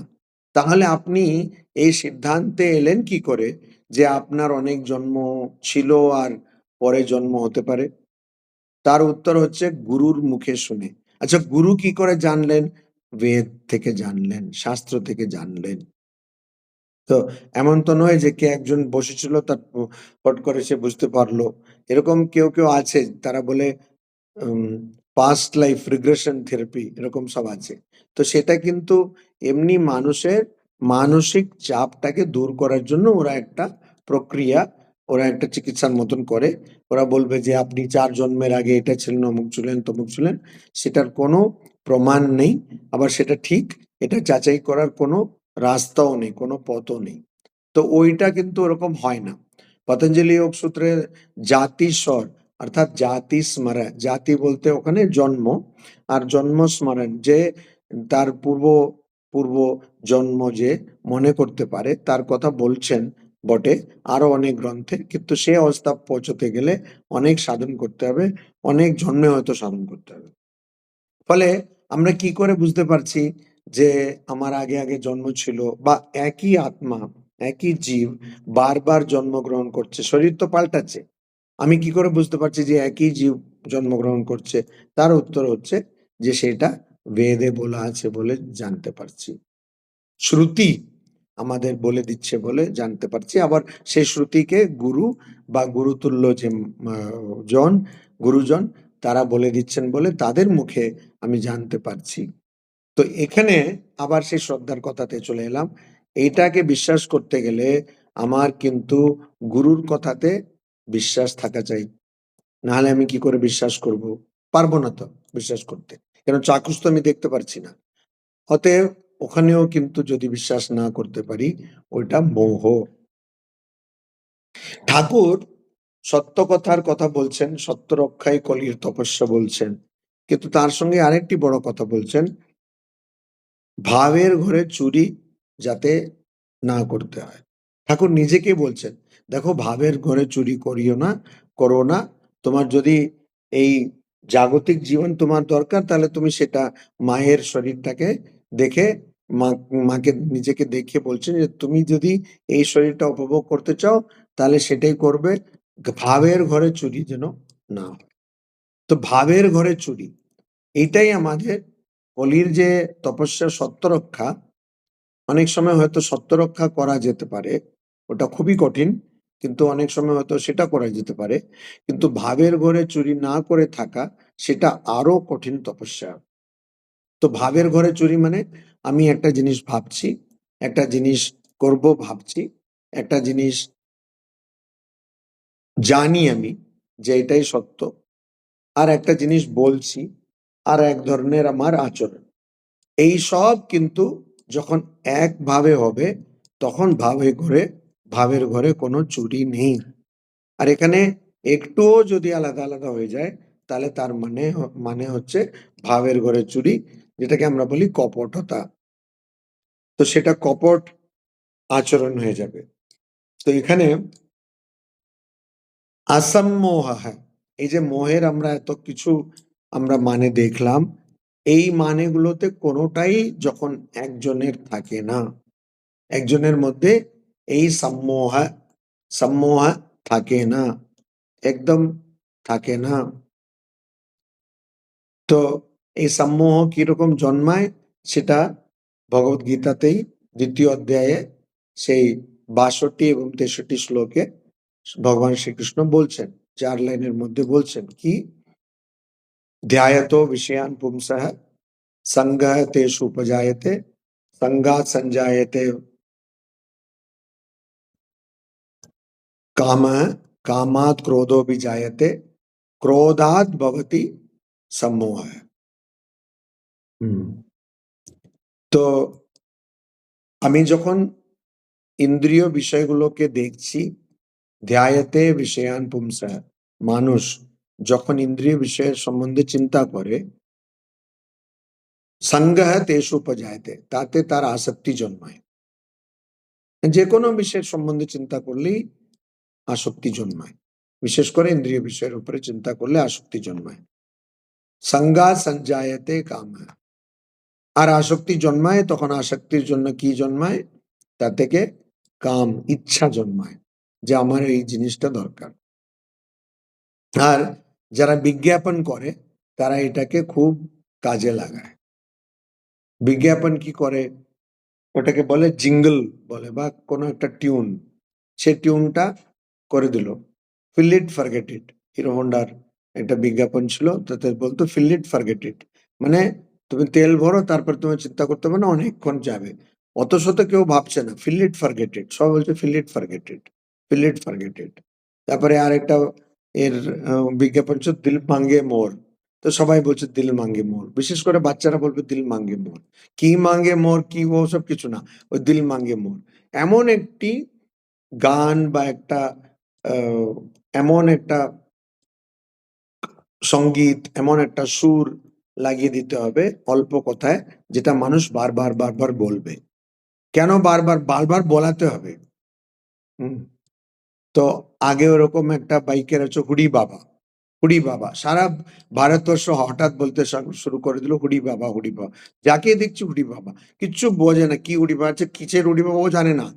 তাহলে আপনি এই সিদ্ধান্তে এলেন কি করে যে আপনার অনেক জন্ম ছিল আর পরে জন্ম হতে পারে? তার উত্তর হচ্ছে গুরুর মুখে শুনে। আচ্ছা, গুরু কি করে জানলেন? বেদ থেকে জানলেন, শাস্ত্র থেকে জানলেন। তো এমন তো নয় যে কে একজন বসেছিল তার ফট করে সে বুঝতে পারলো। এরকম কেউ আছে, তারা বলে উম পাস্ট লাইফ রিগ্রেশন থেরাপি, এরকম সব আছে। তো সেটা কিন্তু এমনি মানুষের মানসিক চাপটাকে দূর করার জন্য ওরা একটা প্রক্রিয়া, ওরা একটা চিকিৎসার মতন করে। ওরা বলবে যে আপনি ৪ জন্মের আগে এটা ছিলেন, অমুক ছিলেন, তমুক ছিলেন। সেটার কোনো প্রমাণ নেই। আবার সেটা ঠিক, এটা যাচাই করার কোনো রাস্তাও নেই, কোনো পথও নেই। তো ওইটা কিন্তু ওরকম হয় না। পতঞ্জলি যোগ সূত্রে জাতিস্বর, অর্থাৎ জাতি স্মরণ, জাতি বলতে ওখানে জন্ম, আর জন্ম স্মরণ যে তার পূর্ব জন্ম যে মনে করতে পারে তার কথা বলছেন বটে আরো অনেক গ্রন্থে, কিন্তু সে অবস্থা পৌঁছতে গেলে অনেক সাধন করতে হবে, অনেক জন্মে হয়তো সাধন করতে হবে। ফলে আমরা কি করে বুঝতে পারছি যে আমার আগে জন্ম ছিল, বা একই আত্মা, একই জীব বারবার জন্মগ্রহণ করছে, শরীর তো পাল্টাচ্ছে। আমি কি করে বুঝতে পারছি যে একই জীব জন্মগ্রহণ করছে? তার উত্তর হচ্ছে যে সেটা বেদে বলা আছে বলে জানতে পারছি। শ্রুতি আমাদের বলে দিচ্ছে বলে জানতে পারছি। আবার সেই শ্রুতিকে গুরু বা গুরুতুল্য যে জন, গুরুজন, তারা বলে দিচ্ছেন বলে তাদের মুখে আমি জানতে পারছি। তো এখানে আবার সেই শ্রদ্ধার কথাতে চলে এলাম। এইটাকে বিশ্বাস করতে গেলে আমার কিন্তু গুরুর কথাতে বিশ্বাস থাকা চাই। নাহলে আমি কি করে বিশ্বাস করব? পারব না তো বিশ্বাস করতে। কারণ চাক্ষুষ তো আমি দেখতে পারছি না। অতএব ওখানেও কিন্তু যদি বিশ্বাস না করতে পারি, ওইটা মোহ। ঠাকুর সত্য কথার কথা বলছেন, সত্য রক্ষায় কলির তপস্যা বলছেন। কিন্তু তার সঙ্গে আরেকটি বড় কথা বলছেন, ভাবের ঘরে চুরি যাতে না করতে হয়। ঠাকুর নিজেকেই বলছেন, "দেখো ভাবের ঘরে চুরি করিও না, করো না। তোমার যদি এই জাগতিক জীবন তোমার দরকার, তাহলে তুমি সেটা মায়ের শরীরটাকে দেখে মাকে নিজেকে দেখে বলছেন যে তুমি যদি এই শরীরটা উপভোগ করতে চাও তাহলে সেটাই করবে। ভাবের ঘরে চুরি যেন না হয়। তো ভাবের ঘরে চুরি, এইটাই আমাদের কলির যে তপস্যা সত্য রক্ষা। অনেক সময় হয়তো সত্য রক্ষা করা যেতে পারে, ওটা খুবই কঠিন, কিন্তু অনেক সময় হয়তো সেটা করা যেতে পারে। কিন্তু ভাবের ঘরে চুরি না করে থাকা, সেটা আরো কঠিন তপস্যা। তো ভাবের ঘরে চুরি মানে আমি একটা জিনিস ভাবছি, একটা জিনিস করব ভাবছি, একটা জিনিস জানি আমি যে এটাই সত্য, আর একটা জিনিস বলছি, আর এক ধরনের আমার আচরণ। এই সব কিন্তু যখন একভাবে হবে তখন ভাবের ঘরে কোনো চুরি নেই। আর এখানে একটুও যদি আলাদা আলাদা হয়ে যায় তাহলে তার মানে হচ্ছে ভাবের ঘরে চুরি, যেটাকে আমরা বলি কপটতা। তো সেটা কপট আচরণ হয়ে যাবে। তো এখানে আসম্মোহ, হ্যাঁ, এই যে মোহের আমরা এত কিছু আমরা মানে দেখলাম, এই মানেগুলোতে কোনোটাই যখন একজনের থাকে না, একজনের মধ্যে এই সম্মোহ থাকে না, একদম থাকে না। তো এই সম্মোহ কিরকম জন্মায় সেটা ভগবত গীতাতেই ২য় অধ্যায়ে সেই ৬২ এবং ৬৩ শ্লোকে ভগবান শ্রীকৃষ্ণ বলছেন, ৪ লাইনের মধ্যে বলছেন কি, ধ্যায়তো বিষয়ান পুংসঃ সঙ্গঃ তেষু উপজায়তে সঙ্গাৎ সঞ্জায়তে कामः कामात् क्रोधोऽपि जायते क्रोधात् भवति सम्मोहः। হুম। তো আমি যখন ইন্দ্রিয় বিষয়গুলোকে দেখছি, ধ্যায়তে বিষয়ান পুংসঃ, মানুষ যখন ইন্দ্রিয় বিষয়ের সম্বন্ধে চিন্তা করে, সঙ্গঃ তেষু উপজায়তে, তাতে তার আসক্তি জন্মায়। যে কোনো বিষয়ের সম্বন্ধে চিন্তা করলেই আসক্তি জন্মায়, বিশেষ করে ইন্দ্রিয় বিষয়ের উপরে চিন্তা করলে আসক্তি জন্মায়। সঙ্গাৎ সঞ্জায়তে কামঃ, আর আসক্তি জন্মায় তখন আসক্তির জন্য কি জন্মায়, তা থেকে কাম, ইচ্ছা জন্মায় যে আমার এই জিনিসটা দরকার। আর যারা বিজ্ঞাপন করে তারা এটাকে খুব কাজে লাগায়। বিজ্ঞাপন কি করে, ওটাকে বলে জিঙ্গল বলে, বা কোনো একটা টিউন, সে টিউনটা করে দিল, feel it forget it. Hero হোন্ডার একটা বিজ্ঞাপন ছিল, তাতে বলতো ফিল ইট ফরগেট ইট, মানে তুমি তেল ভরো তারপর তুমি চিন্তা করতে পারো না, অনেকক্ষণ যাবে। অত শত কেউ ভাবছে না ফিল ইট ফরগেট ইট, সব বলছে feel it forget it, feel it forget it. তারপরে আরেকটা এর বিজ্ঞাপন ছিল দিল মাঙ্গে মোর, তো সবাই বলছে দিল মাঙ্গে মোর, বিশেষ করে বাচ্চারা বলবে দিল মাঙ্গে মোর। কি মাঙ্গে মোর কি ও সব কিছু না, ওই দিল মাঙ্গে মোর। এমন একটি গান বা একটা আহ, এমন একটা সঙ্গীত, এমন একটা সুর লাগিয়ে দিতে হবে অল্প কথায়, যেটা মানুষ বারবার বারবার বলবে। কেন বারবার বারবার বলাতে হবে? হুম। তো আগে ওরকম একটা বাইকের হচ্ছে হুডি বাবা, হুডি বাবা সারা ভারতবর্ষ হঠাৎ বলতে শুরু করে দিল হুডি বাবা, হুডি বাবা। যাকে দেখছি হুডি বাবা, কিচ্ছু বোঝে না কি হুডি বাবা আছে, কিসের হুডি বাবা ও জানে না।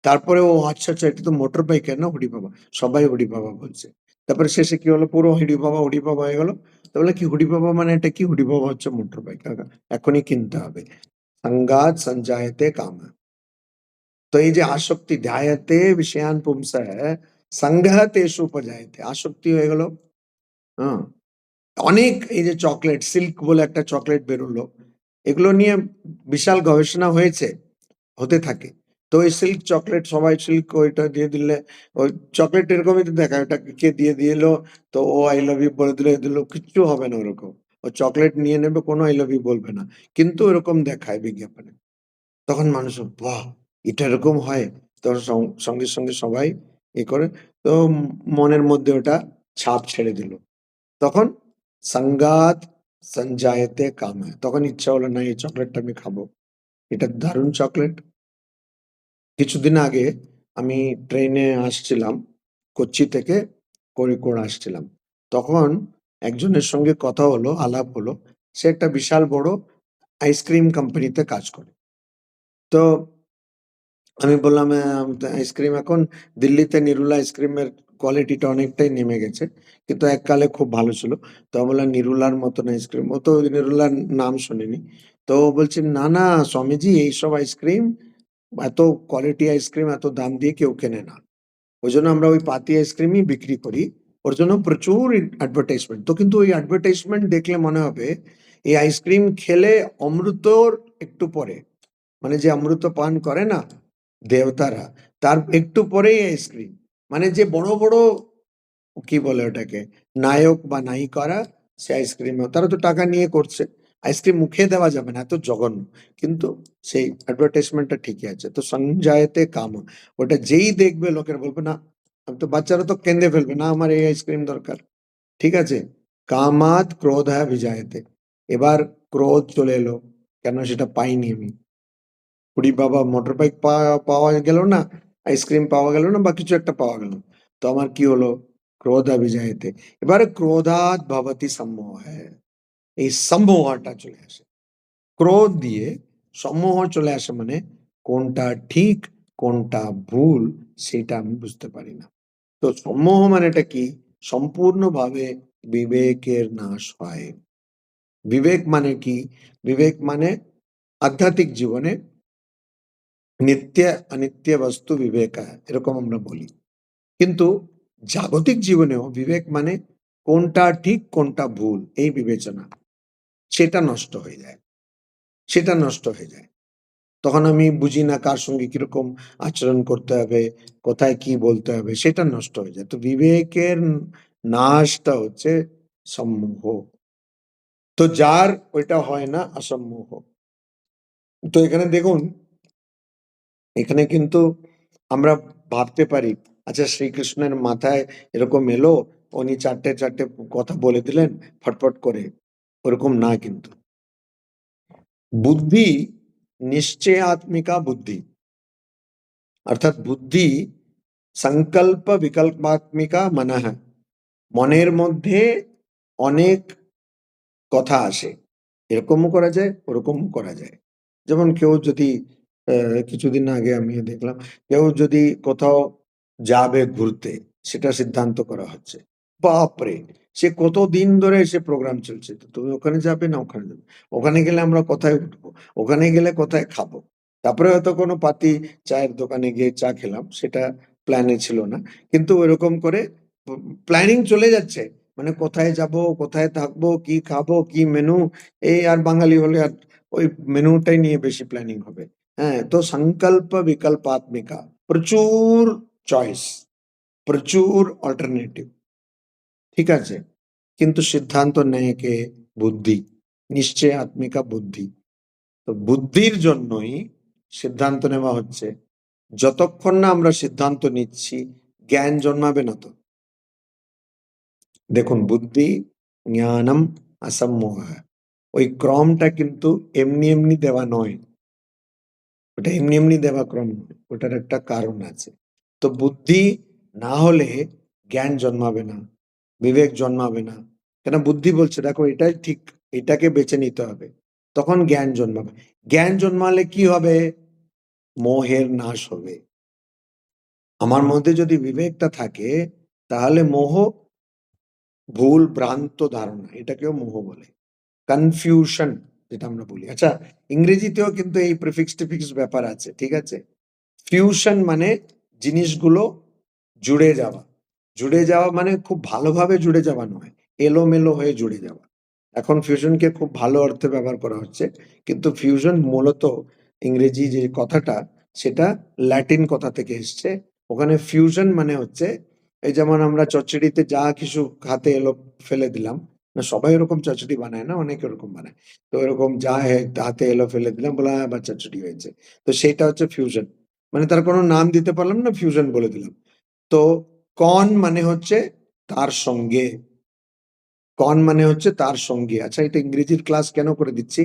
তারপরে ও আচ্ছা আচ্ছা এটা তো মোটর বাইকের না হুডি বাবা, সবাই হুডি বাবা বলছে। তারপরে শেষে কি হলো, পুরো হুডি বাবা হয়ে গেল। তো বলে কি হুডি বাবা মানে এটা কি, হুডি বাবা হচ্ছে মোটর বাইক, এখনই কিনতে হবে। সঙ্গাৎ সঞ্জায়তে কাম। তো এই যে আসক্তি, ধ্যায়তে বিষয়ান পুংসঃ সঙ্গঃ তেষু উপজায়তে, আসক্তি হয়ে গেল। হ্যাঁ, অনেক এই যে চকলেট, সিল্ক বলে একটা চকলেট বেরোলো, এগুলো নিয়ে বিশাল গবেষণা হয়েছে, হতে থাকে। তো ওই সিল্ক চকলেট, সবাই সিল্ক ওইটা দিয়ে দিলে, ওই চকলেট এরকমই তো দেখায়, ওটা কে দিয়ে দিল, তো ও আই লাভ ইউ বলে দিল, এ দিল, কিচ্ছু হবে না ওরকম। ও চকলেট নিয়ে নেবে, কোনো আই লাভ ইউ বলবে না, কিন্তু এরকম দেখায় বিজ্ঞাপনে। তখন মানুষ বাহ, এটা এরকম হয়। তখন সঙ্গে সঙ্গে সবাই এ করে, তো মনের মধ্যে ওটা ছাপ ছেড়ে দিল। তখন সঙ্গাত সঞ্জায়তে কাম, তখন ইচ্ছা হলো না এই চকলেটটা আমি খাবো, এটা দারুণ চকলেট। কিছুদিন আগে আমি ট্রেনে আসছিলাম, কোচ্চি থেকে কোড়িকোড আসছিলাম, তখন একজনের সঙ্গে কথা হলো, আলাপ হলো। সে একটা বিশাল বড় আইসক্রিম কোম্পানিতে কাজ করে। তো আমি বললাম, আইসক্রিম এখন দিল্লিতে নিরুলা আইসক্রিমের কোয়ালিটিটা অনেকটাই নেমে গেছে। কিন্তু এককালে খুব ভালো ছিল। তো আমি বললাম, "নিরুলার মতন আইসক্রিম।" ও তো নিরুলার নাম শোনেনি। তো ও বলছে, "না, না স্বামীজি, এইসব আইসক্রিম, এত কোয়ালিটি আইসক্রিম এত দাম দিয়ে কেউ কেনে না। ওইজন্য আমরা ওই পাতি আইসক্রিমই বিক্রি করি। ওর জন্য প্রচুর অ্যাডভার্টাইজমেন্ট।" তো কিন্তু ওই অ্যাডভার্টাইজমেন্ট দেখলে মনে হবে এই আইসক্রিম খেলে অমৃতর একটু পরে, মানে যে অমৃত পান করে না দেবতারা, তার একটু পরেই আইসক্রিম। মানে যে বড় বড়, কি বলে ওটাকে, নায়ক বা নায়িকারা সে আইসক্রিম, তারা তো টাকা নিয়ে করছে। আইসক্রিম মুখে দেওয়া যাবে না, এত জঘন্য। কিন্তু সেই অ্যাডভার্টাইজমেন্টটা ঠিকই আছে। তো সংজায়তে কাম, ওটা যেই দেখবে লোকের বলবে না, আমি তো বাচ্চারা তো কেঁদে ফেলবে, না আমার এই আইসক্রিম দরকার। ঠিক আছে? কামাত ক্রোধ বিজায়তে। এবার ক্রোধ চলে এলো, কেন সেটা পাইনি আমি। ওরে বাবা, মোটর বাইক পাওয়া গেল না, আইসক্রিম পাওয়া গেল না, বা কিছু একটা পাওয়া গেল। তো আমার কি হলো? ক্রোধ বিজায়তে। এবারে ক্রোধাৎ ভবতি সম্মোহ। এই সম্মোহটা চলে আসে। ক্রোধ দিয়ে সম্মোহ চলে আসে, মানে কোনটা ঠিক কোনটা ভুল সেটা আমি বুঝতে পারি না। তো সম্মোহ মানেটা কি? সম্পূর্ণভাবে বিবেকের নাশ হয়। বিবেক মানে কি? বিবেক মানে আধ্যাত্মিক জীবনে নিত্য অনিত্য বস্তু বিবেক, এরকম আমরা বলি। কিন্তু জাগতিক জীবনেও বিবেক মানে কোনটা ঠিক কোনটা ভুল এই বিবেচনা, সেটা নষ্ট হয়ে যায়। সেটা নষ্ট হয়ে যায়। তখন আমি বুঝি না কার সঙ্গে কিরকম আচরণ করতে হবে, কোথায় কি বলতে হবে, সেটা নষ্ট হয়ে যায়। তো বিবেকের নাশটা হচ্ছে সম্মোহ। তো যার ওইটা হয় না, অসম্মোহ। তো এখানে দেখুন, এখানে কিন্তু আমরা ভাবতে পারি, আচ্ছা শ্রীকৃষ্ণের মাথায় এরকম এলো, উনি চারটে চারটে কথা বলে দিলেন ফটফট করে। ওরকম না কিন্তু। বুদ্ধি নিশ্চয়াত্মিকা বুদ্ধি, অর্থাৎ বুদ্ধি সংকল্প বিকল্পাত্মিকা মনঃ। মনের মধ্যে অনেক কথা আসে, এরকমও করা যায় ওরকমও করা যায়। যেমন কেউ যদি কিছুদিন আগে আমি দেখলাম, কেউ যদি কোথাও যাবে ঘুরতে, সেটা সিদ্ধান্ত করা হচ্ছে। বাপরে, সে কতদিন ধরে সে প্রোগ্রাম চলছে, তো তুমি ওখানে যাবে না ওখানে যাবে, ওখানে গেলে আমরা কোথায় উঠবো, ওখানে গেলে কোথায় খাবো। তারপরে হয়তো কোনো পাতি চায়ের দোকানে গিয়ে চা খেলাম, সেটা প্ল্যানে ছিল না। কিন্তু ওইরকম করে প্ল্যানিং চলে যাচ্ছে, মানে কোথায় যাব, কোথায় থাকবো, কি খাবো, কি মেনু। এই আর বাঙালি হলে আর ওই মেনুটাই নিয়ে বেশি প্ল্যানিং হবে। হ্যাঁ, তো সংকল্প বিকল্পাত্মিকা, প্রচুর চয়েস, প্রচুর অল্টারনেটিভ। ঠিক আছে? কিন্তু সিদ্ধান্ত নেয় কে? বুদ্ধি, নিশ্চয় আত্মিকা বুদ্ধি। তো বুদ্ধির জন্যই সিদ্ধান্ত নেওয়া হচ্ছে। যতক্ষণ না আমরা সিদ্ধান্ত নিচ্ছি, জ্ঞান জন্মাবে না তো। দেখুন, বুদ্ধি জ্ঞানম অসম্মোহ, ওই ক্রমটা কিন্তু এমনি এমনি দেওয়া নয়। ওটা এমনি এমনি দেওয়া ক্রম নয়, ওটার একটা কারণ আছে। তো বুদ্ধি না হলে জ্ঞান জন্মাবে না, বিবেক জন্মাবে না। কেন? বুদ্ধি বলছে দেখো এটাই ঠিক, এটাকে বেছে নিতে হবে। তখন জ্ঞান জন্মাবে। জ্ঞান জন্মালে কি হবে? মোহের নাশ হবে। আমার মধ্যে যদি বিবেকটা থাকে, তাহলে মোহ, ভুল ভ্রান্ত ধারণা, এটাকেও মোহ বলে। কনফিউশন যেটা আমরা বলি। আচ্ছা, ইংরেজিতেও কিন্তু এই প্রিফিক্স টিফিক্স ব্যাপার আছে, ঠিক আছে? ফিউশন মানে জিনিসগুলো জুড়ে যাওয়া। জুড়ে যাওয়া মানে খুব ভালোভাবে জুড়ে যাওয়া নয়, এলোমেলো হয়ে জুড়ে যাওয়া। এখন ফিউশনকে খুব ভালো অর্থে ব্যবহার করা হচ্ছে, কিন্তু ফিউশন মূলত ইংরেজি যে কথাটা, সেটা ল্যাটিন কথা থেকে এসছে। ওখানে ফিউশন মানে হচ্ছে, এই যেমন আমরা চচ্চড়িতে যা কিছু হাতে এলো ফেলে দিলাম, না সবাই ওরকম চচ্চড়ি বানায় না, অনেকে ওরকম বানায়। তো এরকম যা হাতে এলো ফেলে দিলাম, বলে আবার চচ্চড়ি হয়েছে। তো সেটা হচ্ছে ফিউশন। মানে তার কোনো নাম দিতে পারলাম না, ফিউশন বলে দিলাম। তো কন মানে হচ্ছে তার সঙ্গে, কন মানে হচ্ছে তার সঙ্গে। আচ্ছা, এটা ইংরেজির ক্লাস কেন করে দিচ্ছি?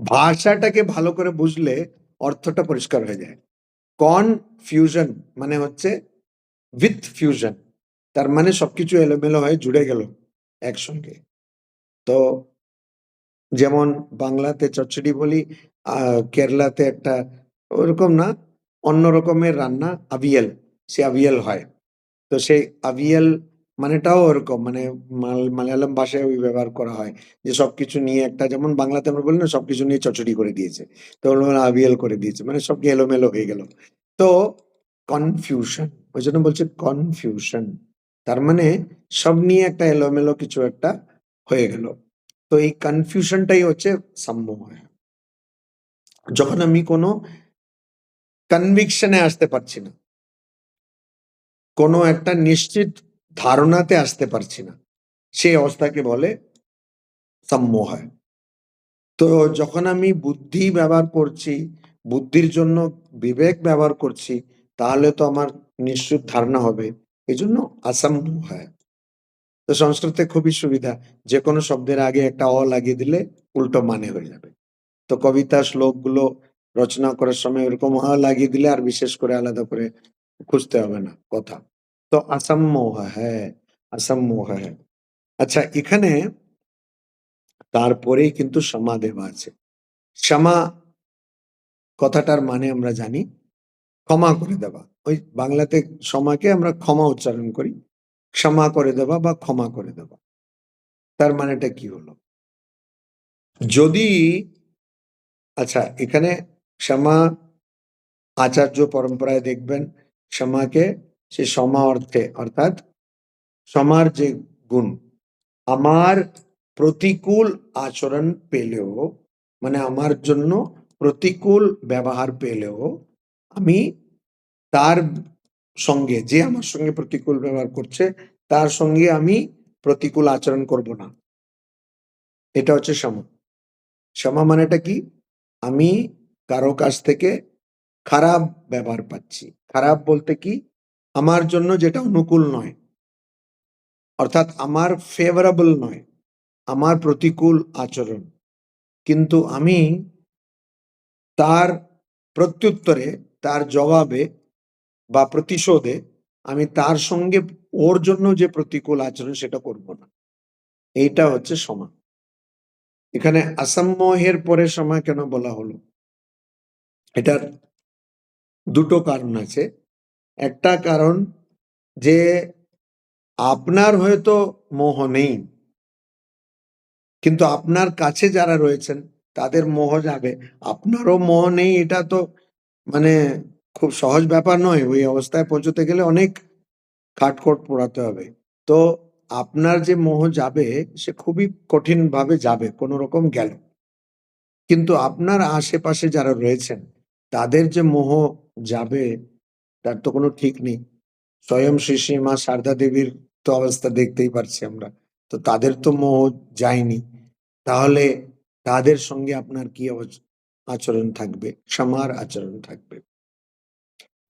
ভাষাটাকে ভালো করে বুঝলে অর্থটা পরিষ্কার হয়ে যায়। কনফিউশন মানে হচ্ছে উইথ ফিউশন, তার মানে সবকিছু এলোমেলো হয়ে জুড়ে গেল। একসঙ্গে। তো যেমন বাংলাতে চচ্চড়ি বলি, কেরলাতে একটা ওরকম না, অন্য রকমের রান্না আবিয়েল, সে আবিয়েল হয়। তো সেই আবিয়েল মানেটাও ওরকম, মানে মালয়ালম ভাষায় ওই ব্যবহার করা হয় যে সবকিছু নিয়ে একটা, যেমন বাংলাতে আমরা বলি না সবকিছু নিয়ে চচ্চড়ি করে দিয়েছে। তো ওরা আবিয়েল করে দিয়েছে। মানে সব এলোমেলো হয়ে গেল। তো কনফিউশন, ওইজন্য বলছে কনফিউশন। তার মানে সব নিয়ে একটা এলোমেলো কিছু একটা হয়ে গেল। তো এই কনফিউশনটাই হচ্ছে সম্মোহ। যখন আমি কোনো কনভিকশনে আসতে পারছি না, কোনো একটা নিশ্চিত ধারণাতে আসতে পারছি না, সেই অবস্থাকে বলে সম্মোহ। তো যখন আমি বুদ্ধি ব্যবহার করছি, বুদ্ধির জন্য বিবেক ব্যবহার করছি, তাহলে তো আমার নিশ্চিত ধারণা হবে। এজন্য অসম্মোহ। তো সংস্কৃতে খুবই সুবিধা, যে কোনো শব্দের আগে একটা অ লাগিয়ে দিলে উল্টো মানে হয়ে যাবে। তো কবিতা শ্লোকগুলো রচনা করার সময় ওরকম অ লাগিয়ে দিলে আর বিশেষ করে আলাদা করে খুঁজতে হবে না কথা। তো অসম্মোহ হ্যাঁ, অসম্মোহ হ্যাঁ। আচ্ছা, এখানে তারপরেই কিন্তু ক্ষমা দেওয়া আছে। ক্ষমা কথাটার মানে আমরা জানি ক্ষমা করে দেওয়া। ওই বাংলাতে ক্ষমাকে আমরা ক্ষমা উচ্চারণ করি। ক্ষমা করে দেওয়া বা ক্ষমা করে দেওয়া। তার মানেটা কি হলো? যদি আচ্ছা, এখানে ক্ষমা আচার্য পরম্পরায় দেখবেন ক্ষমাকে সে সমা অর্থে, অর্থাৎ ক্ষমার যে গুণ, আমার প্রতিকূল আচরণ পেলেও, মানে আমার জন্য প্রতিকূল ব্যবহার পেলেও আমি তার সঙ্গে, যে আমার সঙ্গে প্রতিকূল ব্যবহার করছে তার সঙ্গে আমি প্রতিকূল আচরণ করব না। এটা হচ্ছে ক্ষমা। ক্ষমা মানেটা কি? আমি কারো কাছ থেকে খারাপ ব্যবহার পাচ্ছি। খারাপ বলতে কি? আমার জন্য যেটা অনুকূল নয়, অর্থাৎ আমার ফেভারেবল নয়, আমার প্রতিকূল আচরণ। কিন্তু আমি তার প্রত্যুত্তরে, তার জবাবে বা প্রতিশোধে আমি তার সঙ্গে ওর জন্য যে প্রতিকূল আচরণ সেটা করব না। এইটা হচ্ছে ক্ষমা। এখানে অসম্মোহের পরে ক্ষমা কেন বলা হলো? এটার দুটো কারণ আছে। একটা কারণ যে আপনার হয়তো মোহ নেই, কিন্তু আপনার কাছে যারা রয়েছেন তাদের মোহ যাবে। আপনারও মোহ নেই, এটা তো মানে খুব সহজ ব্যাপার নয়। ওই অবস্থায় পৌঁছতে গেলে অনেক কাঠখড় পোড়াতে হবে। তো আপনার যে মোহ যাবে সে খুবই কঠিনভাবে যাবে, কোনো রকম গেল। কিন্তু আপনার আশেপাশে যারা রয়েছেন তাদের যে মোহ যাবে তার তো কোনো ঠিক নেই। স্বয়ং শ্রী শ্রী মা সারদা দেবীর তো অবস্থা দেখতেই পারছি আমরা। তো তাদের তো মোহ যায়নি। তাহলে তাদের সঙ্গে আপনার কি আচরণ থাকবে? ক্ষমার আচরণ থাকবে।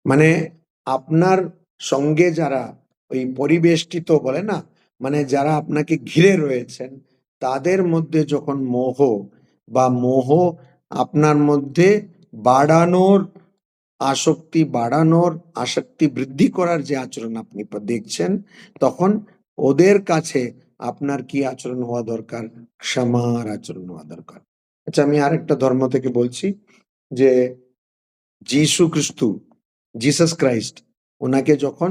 মানে আপনার সঙ্গে যারা ওই পরিবেষ্টিত বলে না, মানে যারা আপনাকে ঘিরে রয়েছেন, তাদের মধ্যে যখন মোহ আপনার মধ্যে বাড়ানোর, আসক্তি বৃদ্ধি করার যে আচরণ আপনি দেখছেন, তখন ওদের কাছে আপনার কি আচরণ হওয়া দরকার? ক্ষমার আচরণ হওয়া দরকার। আচ্ছা, আমি আরেকটা ধর্ম থেকে বলছি যে জিসাস ক্রাইস্ট, ওনাকে যখন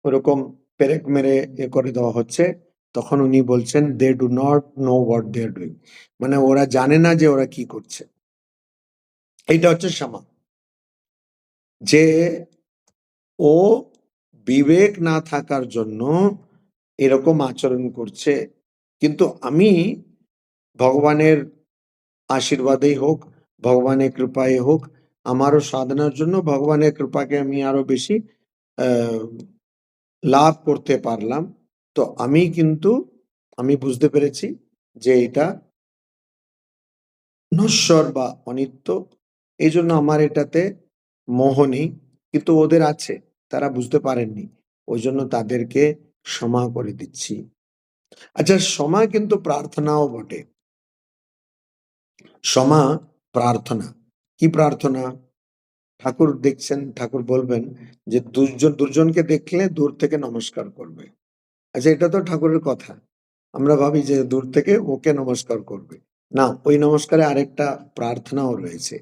ওরকম পেরেক মেরে করে দেওয়া হচ্ছে, তখন উনি বলছেন they do not know what they are doing, মানে ওরা জানে না যে ওরা কি করছে। এইটা হচ্ছে ক্ষমা। যে ও বিবেক না থাকার জন্য এরকম আচরণ করছে, কিন্তু আমি ভগবানের আশীর্বাদেই হোক, ভগবানের কৃপায় হোক, আমারও সাধনার জন্য ভগবানের কৃপাকে আমি আরো বেশি আহ, লাভ করতে পারলাম। তো আমি বুঝতে পেরেছি যে এটা নশ্বর বা অনিত্য। এই জন্য আমার এটাতে মোহ নেই, কিন্তু ওদের আছে, তারা বুঝতে পারেননি, ওই জন্য তাদেরকে ক্ষমা করে দিচ্ছি। আচ্ছা, ক্ষমা কিন্তু প্রার্থনাও বটে। ক্ষমা প্রার্থনা। কি প্রার্থনা? ঠাকুর দেখছেন, ঠাকুর বলবেন যে দুর্জনকে দেখলে দূর থেকে নমস্কার করবে। আচ্ছা, এটা তো ঠাকুরের কথা। আমরা ভাবি যে দূর থেকে ওকে নমস্কার করবে। না, ওই নমস্কারে আরেকটা প্রার্থনাও রয়েছে।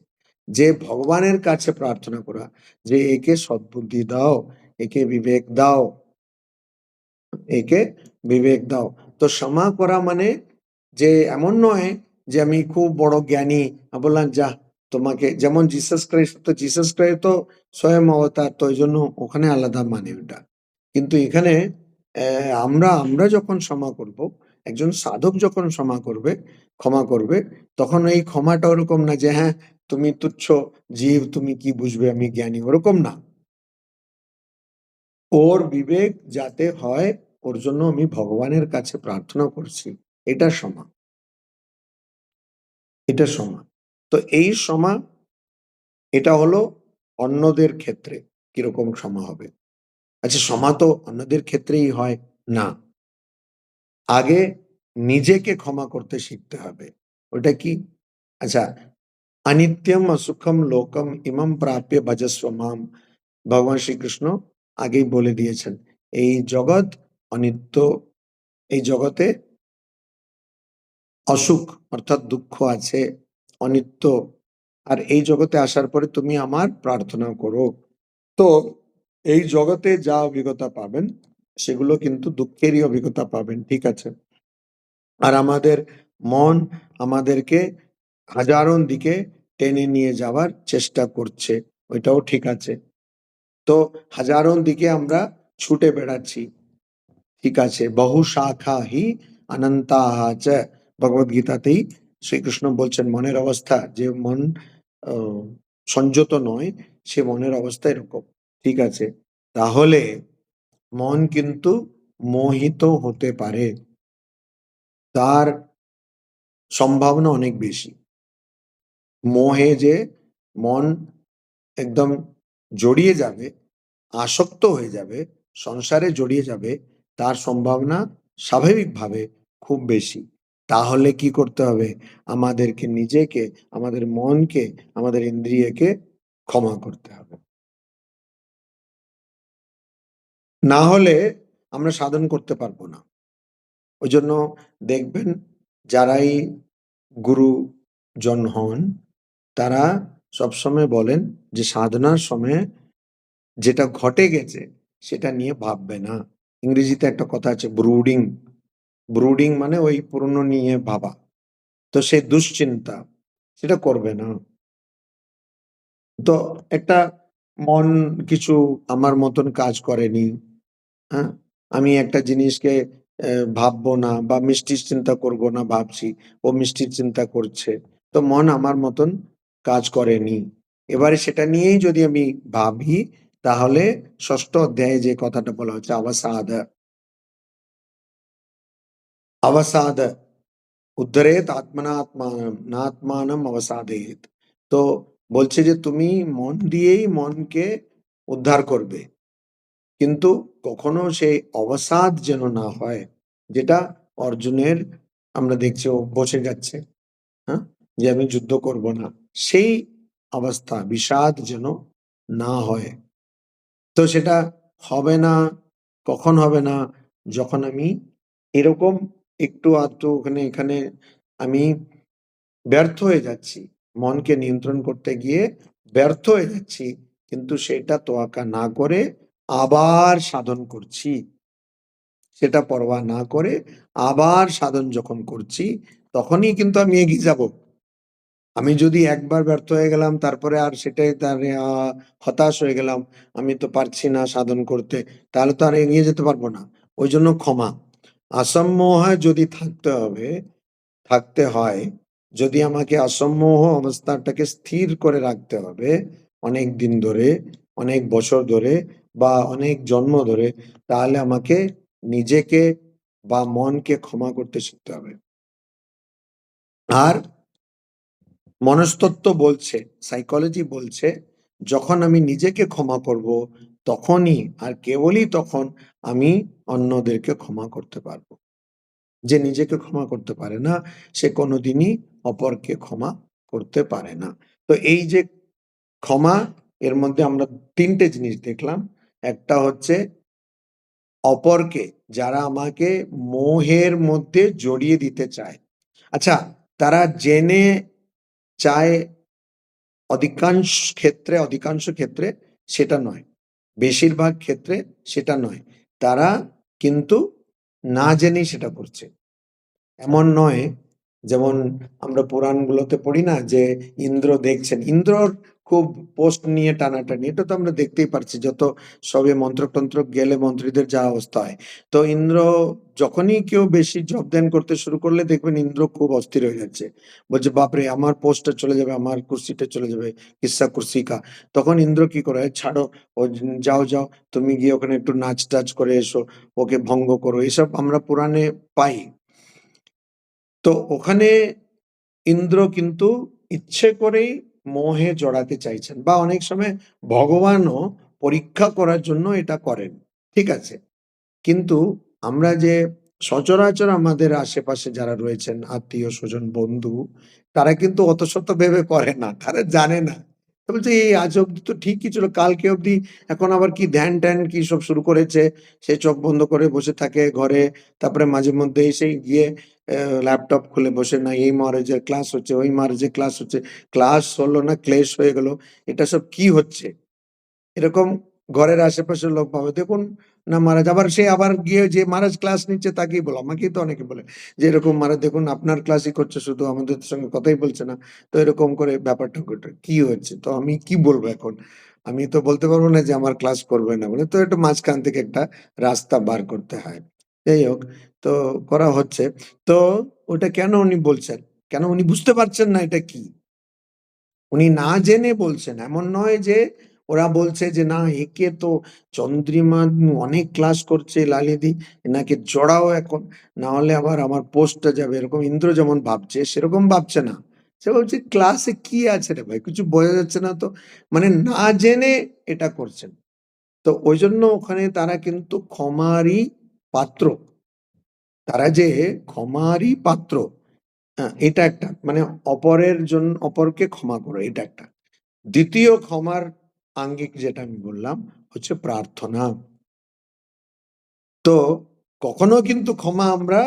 যে ভগবানের কাছে প্রার্থনা করা যে একে সদ্বুদ্ধি দাও, একে বিবেক দাও, একে বিবেক দাও। তো ক্ষমা করা মানে যে এমন নয় যে আমি খুব বড় জ্ঞানী, বললাম যাহ তোমাকে, যেমন জিসাস ক্রাইস্ট তো স্বয়ং অবতার, তো ওই জন্য ওখানে আলাদা মানে ওটা। কিন্তু এখানে আমরা আমরা যখন ক্ষমা করব, একজন সাধক যখন ক্ষমা করবে, তখন এই ক্ষমাটা ওরকম না যে হ্যাঁ তুমি তুচ্ছ জীব, তুমি কি বুঝবে, আমি জ্ঞানী, ওরকম না। ওর বিবেক যাতে হয়, ওর জন্য আমি ভগবানের কাছে প্রার্থনা করছি, এটা ক্ষমা, এটা ক্ষমা। তো এই ক্ষমা, এটা হলো অন্যদের ক্ষেত্রে কিরকম ক্ষমা হবে। আচ্ছা, ক্ষমা তো অন্যদের ক্ষেত্রেই হয় না, আগে নিজেকে ক্ষমা করতে শিখতে হবে। ওটা কি? আচ্ছা, অনিত্যম অসুখম লোকম ইমম প্রাপ্য ভজস্ব মাম, ভগবান শ্রীকৃষ্ণ আগেই বলে দিয়েছেন এই জগৎ অনিত্য, এই জগতে অসুখ অর্থাৎ দুঃখ আছে, অনিত্য। আর এই জগতে আসার পরে তুমি আমার প্রার্থনা করো। তো এই জগতে যা অভিজ্ঞতা পাবেন সেগুলো কিন্তু দুঃখেরই অভিজ্ঞতা পাবেন, ঠিক আছে। আর আমাদের মন আমাদেরকে হাজারো দিকে টেনে নিয়ে যাওয়ার চেষ্টা করছে, ওইটাও ঠিক আছে। তো হাজারো দিকে আমরা ছুটে বেড়াচ্ছি, ঠিক আছে। বহু শাখা হি অনন্তাহ চ, ভগবদ গীতাতেই শ্রীকৃষ্ণ বলছেন মনের অবস্থা, যে মন আহ, সংযত নয়, সে মনের অবস্থা এরকম, ঠিক আছে। তাহলে মন কিন্তু মোহিত হতে পারে, তার সম্ভাবনা অনেক বেশি। মোহে যে মন একদম জড়িয়ে যাবে, আসক্ত হয়ে যাবে, সংসারে জড়িয়ে যাবে, তার সম্ভাবনা স্বাভাবিকভাবে খুব বেশি। তাহলে কি করতে হবে? আমাদেরকে নিজেকে, আমাদের মনকে, আমাদের ইন্দ্রিয়কে ক্ষমা করতে হবে। না হলে আমরা সাধন করতে পারবো না। ওই জন্য দেখবেন যারাই গুরুজন হন, তারা সবসময় বলেন যে সাধনার সময় যেটা ঘটে গেছে সেটা নিয়ে ভাববে না। ইংরেজিতে একটা কথা আছে ব্রুডিং, ব্রুডিং মানে ওই পুরনো নিয়ে ভাবা। তো সেই দুশ্চিন্তা সেটা করবে না। তো একটা মন কিছু আমার মতন কাজ করেনি, হ্যাঁ, আমি একটা জিনিসকে ভাববো না বা মিষ্টির চিন্তা করব না ভাবছি, ও মিষ্টির চিন্তা করছে, তো মন আমার মতন কাজ করেনি। এবারে সেটা নিয়েই যদি আমি ভাবি, তাহলে ষষ্ঠ অধ্যায়ে যে কথাটা বলা হচ্ছে অবসাদ, অবসাদ উদ্ধরেত আত্মনাত্মানম নাত্মানম অবসাদেত। তো বলছে যে তুমি মন দিয়েই মনকে উদ্ধার করবে, কিন্তু কখনো সেই অবসাদ যেন না হয়, যেটা অর্জুনের আমরা দেখছি ও বসে যাচ্ছে, হ্যাঁ, যে আমি যুদ্ধ করব না, সেই অবস্থা বিষাদ যেন না হয়। তো সেটা হবে না, কখন হবে না? যখন আমি এরকম একটু আধটু ওখানে এখানে আমি ব্যর্থ হয়ে যাচ্ছি, মনকে নিয়ন্ত্রণ করতে গিয়ে ব্যর্থ হয়ে যাচ্ছি, কিন্তু সেটা তোয়াক্কা না করে আবার সাধন করছি, সেটা পরোয়া না করে আবার সাধন যখন করছি, তখনই কিন্তু আমি এগিয়ে যাব। আমি যদি একবার ব্যর্থ হয়ে গেলাম, তারপরে আর সেটাই তার হতাশ হয়ে গেলাম, আমি তো পারছি না সাধন করতে, তাহলে তো আর এগিয়ে যেতে পারবো না। ওই জন্য ক্ষমা, অসম্মোহ যদি থাকতে হয়, যদি আমাকে অসম্মোহ অবস্থাটাকে স্থির করে রাখতে হবে অনেক দিন ধরে, অনেক বছর ধরে বা অনেক জন্ম ধরে, তাহলে আমাকে নিজেকে বা মনকে ক্ষমা করতে শিখতে হবে। আর মনস্তত্ত্ব বলছে, সাইকোলজি বলছে, যখন আমি নিজেকে ক্ষমা করব, তখনই আর কেবলই তখন আমি অন্যদেরকে ক্ষমা করতে পারবো। যে নিজেকে ক্ষমা করতে পারে না, সে কোনোদিনই অপরকে ক্ষমা করতে পারে না। তো এই যে ক্ষমা, এর মধ্যে আমরা তিনটে জিনিস দেখলাম। একটা হচ্ছে অপরকে যারা আমাকে মোহের মধ্যে জড়িয়ে দিতে চায়। আচ্ছা, তারা জেনে চায় অধিকাংশ ক্ষেত্রে সেটা নয়। বেশিরভাগ ক্ষেত্রে সেটা নয়। তারা কিন্তু না জেনেই সেটা করছে। এমন নয়, যেমন আমরা পুরাণগুলোতে পড়ি না যে ইন্দ্র দেখছেন, ইন্দ্রর খুব পোস্ট নিয়ে টানাটানি, এটা তো আমরা দেখতেই পারছি, যত সবে মন্ত্রতন্ত্র গেলে মন্ত্রীদের যা অবস্থা হয়। তো ইন্দ্র যখনই কেউ বেশি জব ধ্যান করতে শুরু করলে দেখবেন ইন্দ্র খুব অস্থির হয়ে যাচ্ছে, বলছে বাপরে আমার পোস্টটা চলে যাবে, আমার কুর্সিটা চলে যাবে, কিসা কুর্সি কা। তখন ইন্দ্র কি করে, ছাড়ো, ও যাও যাও, তুমি গিয়ে ওখানে একটু নাচ টাচ করে এসো, ওকে ভঙ্গ করো, এসব আমরা পুরাণে পাই। তো ওখানে ইন্দ্র কিন্তু ইচ্ছে করেই মোহে জড়াতে চাইছেন, বা অনেক সময় ভগবানও পরীক্ষা করার জন্য এটা করেন। ঠিক আছে, কিন্তু আমরা যে সচরাচর আমাদের আশেপাশে যারা রয়েছেন, আত্মীয় স্বজন বন্ধু, তারা কিন্তু অত শত ভেবে করে না, তারা জানে না। তো বলছে এই আজ অব্দি তো ঠিকই ছিল, কালকে অব্দি, এখন আবার কি ধ্যান ট্যান কি সব শুরু করেছে। সে চোখ বন্ধ করে বসে থাকে ঘরে, তারপরে মাঝে মধ্যে এসে গিয়ে ল্যাপটপ খুলে বসে, না এই মহারাজের ক্লাস হচ্ছে, ওই মহারাজের ক্লাস হচ্ছে, ক্লাস হলো না ক্লেশ হয়ে গেল, এটা সব কি হচ্ছে। এরকম ঘরের আশেপাশের লোক ভাবে, দেখুন না মহারাজ, আবার সে আবার গিয়ে যে মহারাজ ক্লাস নিচ্ছে তাকেই বলো, আমাকেই তো অনেকে বলে যে এরকম, মহারাজ দেখুন আপনার ক্লাসই করছে, শুধু আমাদের সঙ্গে কথাই বলছে না। তো এরকম করে ব্যাপারটা ঘটে, কি হচ্ছে, তো আমি কি বলবো এখন, আমি তো বলতে পারবো না যে আমার ক্লাস করবে না বলে, তো একটু মাঝখান থেকে একটা রাস্তা বার করতে হয়। যাই হোক, তো করা হচ্ছে। তো ওটা কেন উনি বলছেন, কেন উনি বুঝতে পারছেন না এটা কি, উনি না জেনে বলছেন। এমন নয় যে ওরা বলছে যে না একে তো চন্দ্রিমা অনেক ক্লাস করছে লালিদি, এনাকে জড়াও এখন, না হলে আবার আমার পোস্টটা যাবে, এরকম ইন্দ্র যেমন ভাবছে সেরকম ভাবছে না। সে বলছে ক্লাসে কি আছে রে ভাই, কিছু বোঝা যাচ্ছে না তো, মানে না জেনে এটা করছেন। তো ওই জন্য ওখানে তারা কিন্তু ক্ষমারই পাত্র, তারা যে ক্ষমারই পাত্র। হ্যাঁ, এটা একটা, মানে অপরের জন্য অপরকে ক্ষমা করো, এটা একটা। দ্বিতীয় ক্ষমার আঙ্গিক যেটা আমি বললাম হচ্ছে প্রার্থনা। তো কখনো কিন্তু ক্ষমা আমরা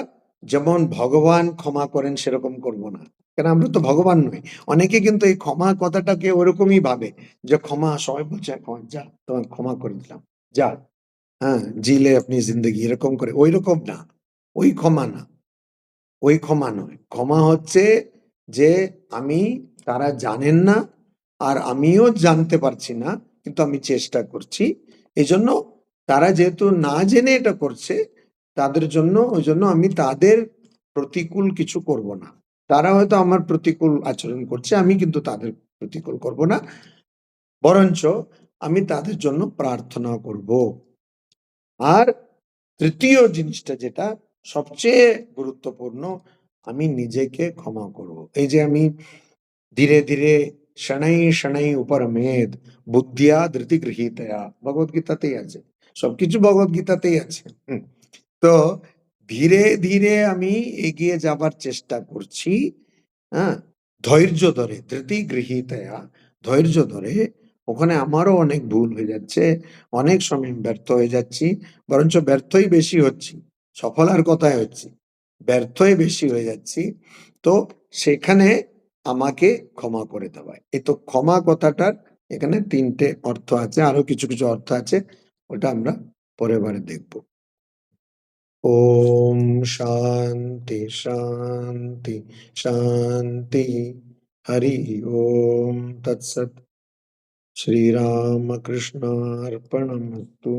যেমন ভগবান ক্ষমা করেন সেরকম করব না, কেন আমরা তো ভগবান নই। অনেকে কিন্তু এই ক্ষমা কথাটাকে ওরকমই ভাবে, যে ক্ষমা, সবাই বলছে ক্ষমা, যা তোমার ক্ষমা করে দিলাম, যা, হ্যাঁ জিলে আপনি জিন্দগি, এরকম করে, ওই রকম না, ওই ক্ষমা না, ওই ক্ষমা নয়। ক্ষমা হচ্ছে যে আমি, তারা জানেন না আর আমিও জানতে পারছি না, কিন্তু আমি চেষ্টা করছি। এজন্য তারা যেহেতু না জেনে এটা করছে, তাদের জন্য, ওই জন্য আমি তাদের প্রতিকূল কিছু করব না। তারা হয়তো আমার প্রতিকূল আচরণ করছে, আমি কিন্তু তাদের প্রতিকূল করব না, বরঞ্চ আমি তাদের জন্য প্রার্থনা করব। আর তৃতীয় জিনিসটা যেটা সবচেয়ে গুরুত্বপূর্ণ, আমি নিজেকে ক্ষমা করব। এই যে আমি ধীরে ধীরে শনাই শনাই উপরমেদ বুদ্ধিয়া ধৃতি গৃহীতয়া, ভগবত গীতাতেই আছে, সবকিছু ভগবত গীতাতেই আছে। তো ধীরে ধীরে আমি এগিয়ে যাবার চেষ্টা করছি। হ্যাঁ, ধৈর্য ধরে, ধৃতি গৃহীতয়া, ধৈর্য ধরে। ওখানে আমারও অনেক ভুল হয়ে যাচ্ছে, অনেক সময় ব্যর্থ হয়ে যাচ্ছি, বরঞ্চ ব্যর্থই বেশি হচ্ছি, সফল আর কথায় হচ্ছি, ব্যর্থই বেশি হয়ে যাচ্ছি। তো সেখানে আমাকে ক্ষমা করে দেওয়া, এই তো ক্ষমা কথাটার এখানে তিনটে অর্থ আছে, আরো কিছু কিছু অর্থ আছে, ওটা আমরা পরের বারে দেখবো। ओम शांति शांति शांति। हरि ओम तत्सत। श्री राम कृष्णार्पणमस्तु।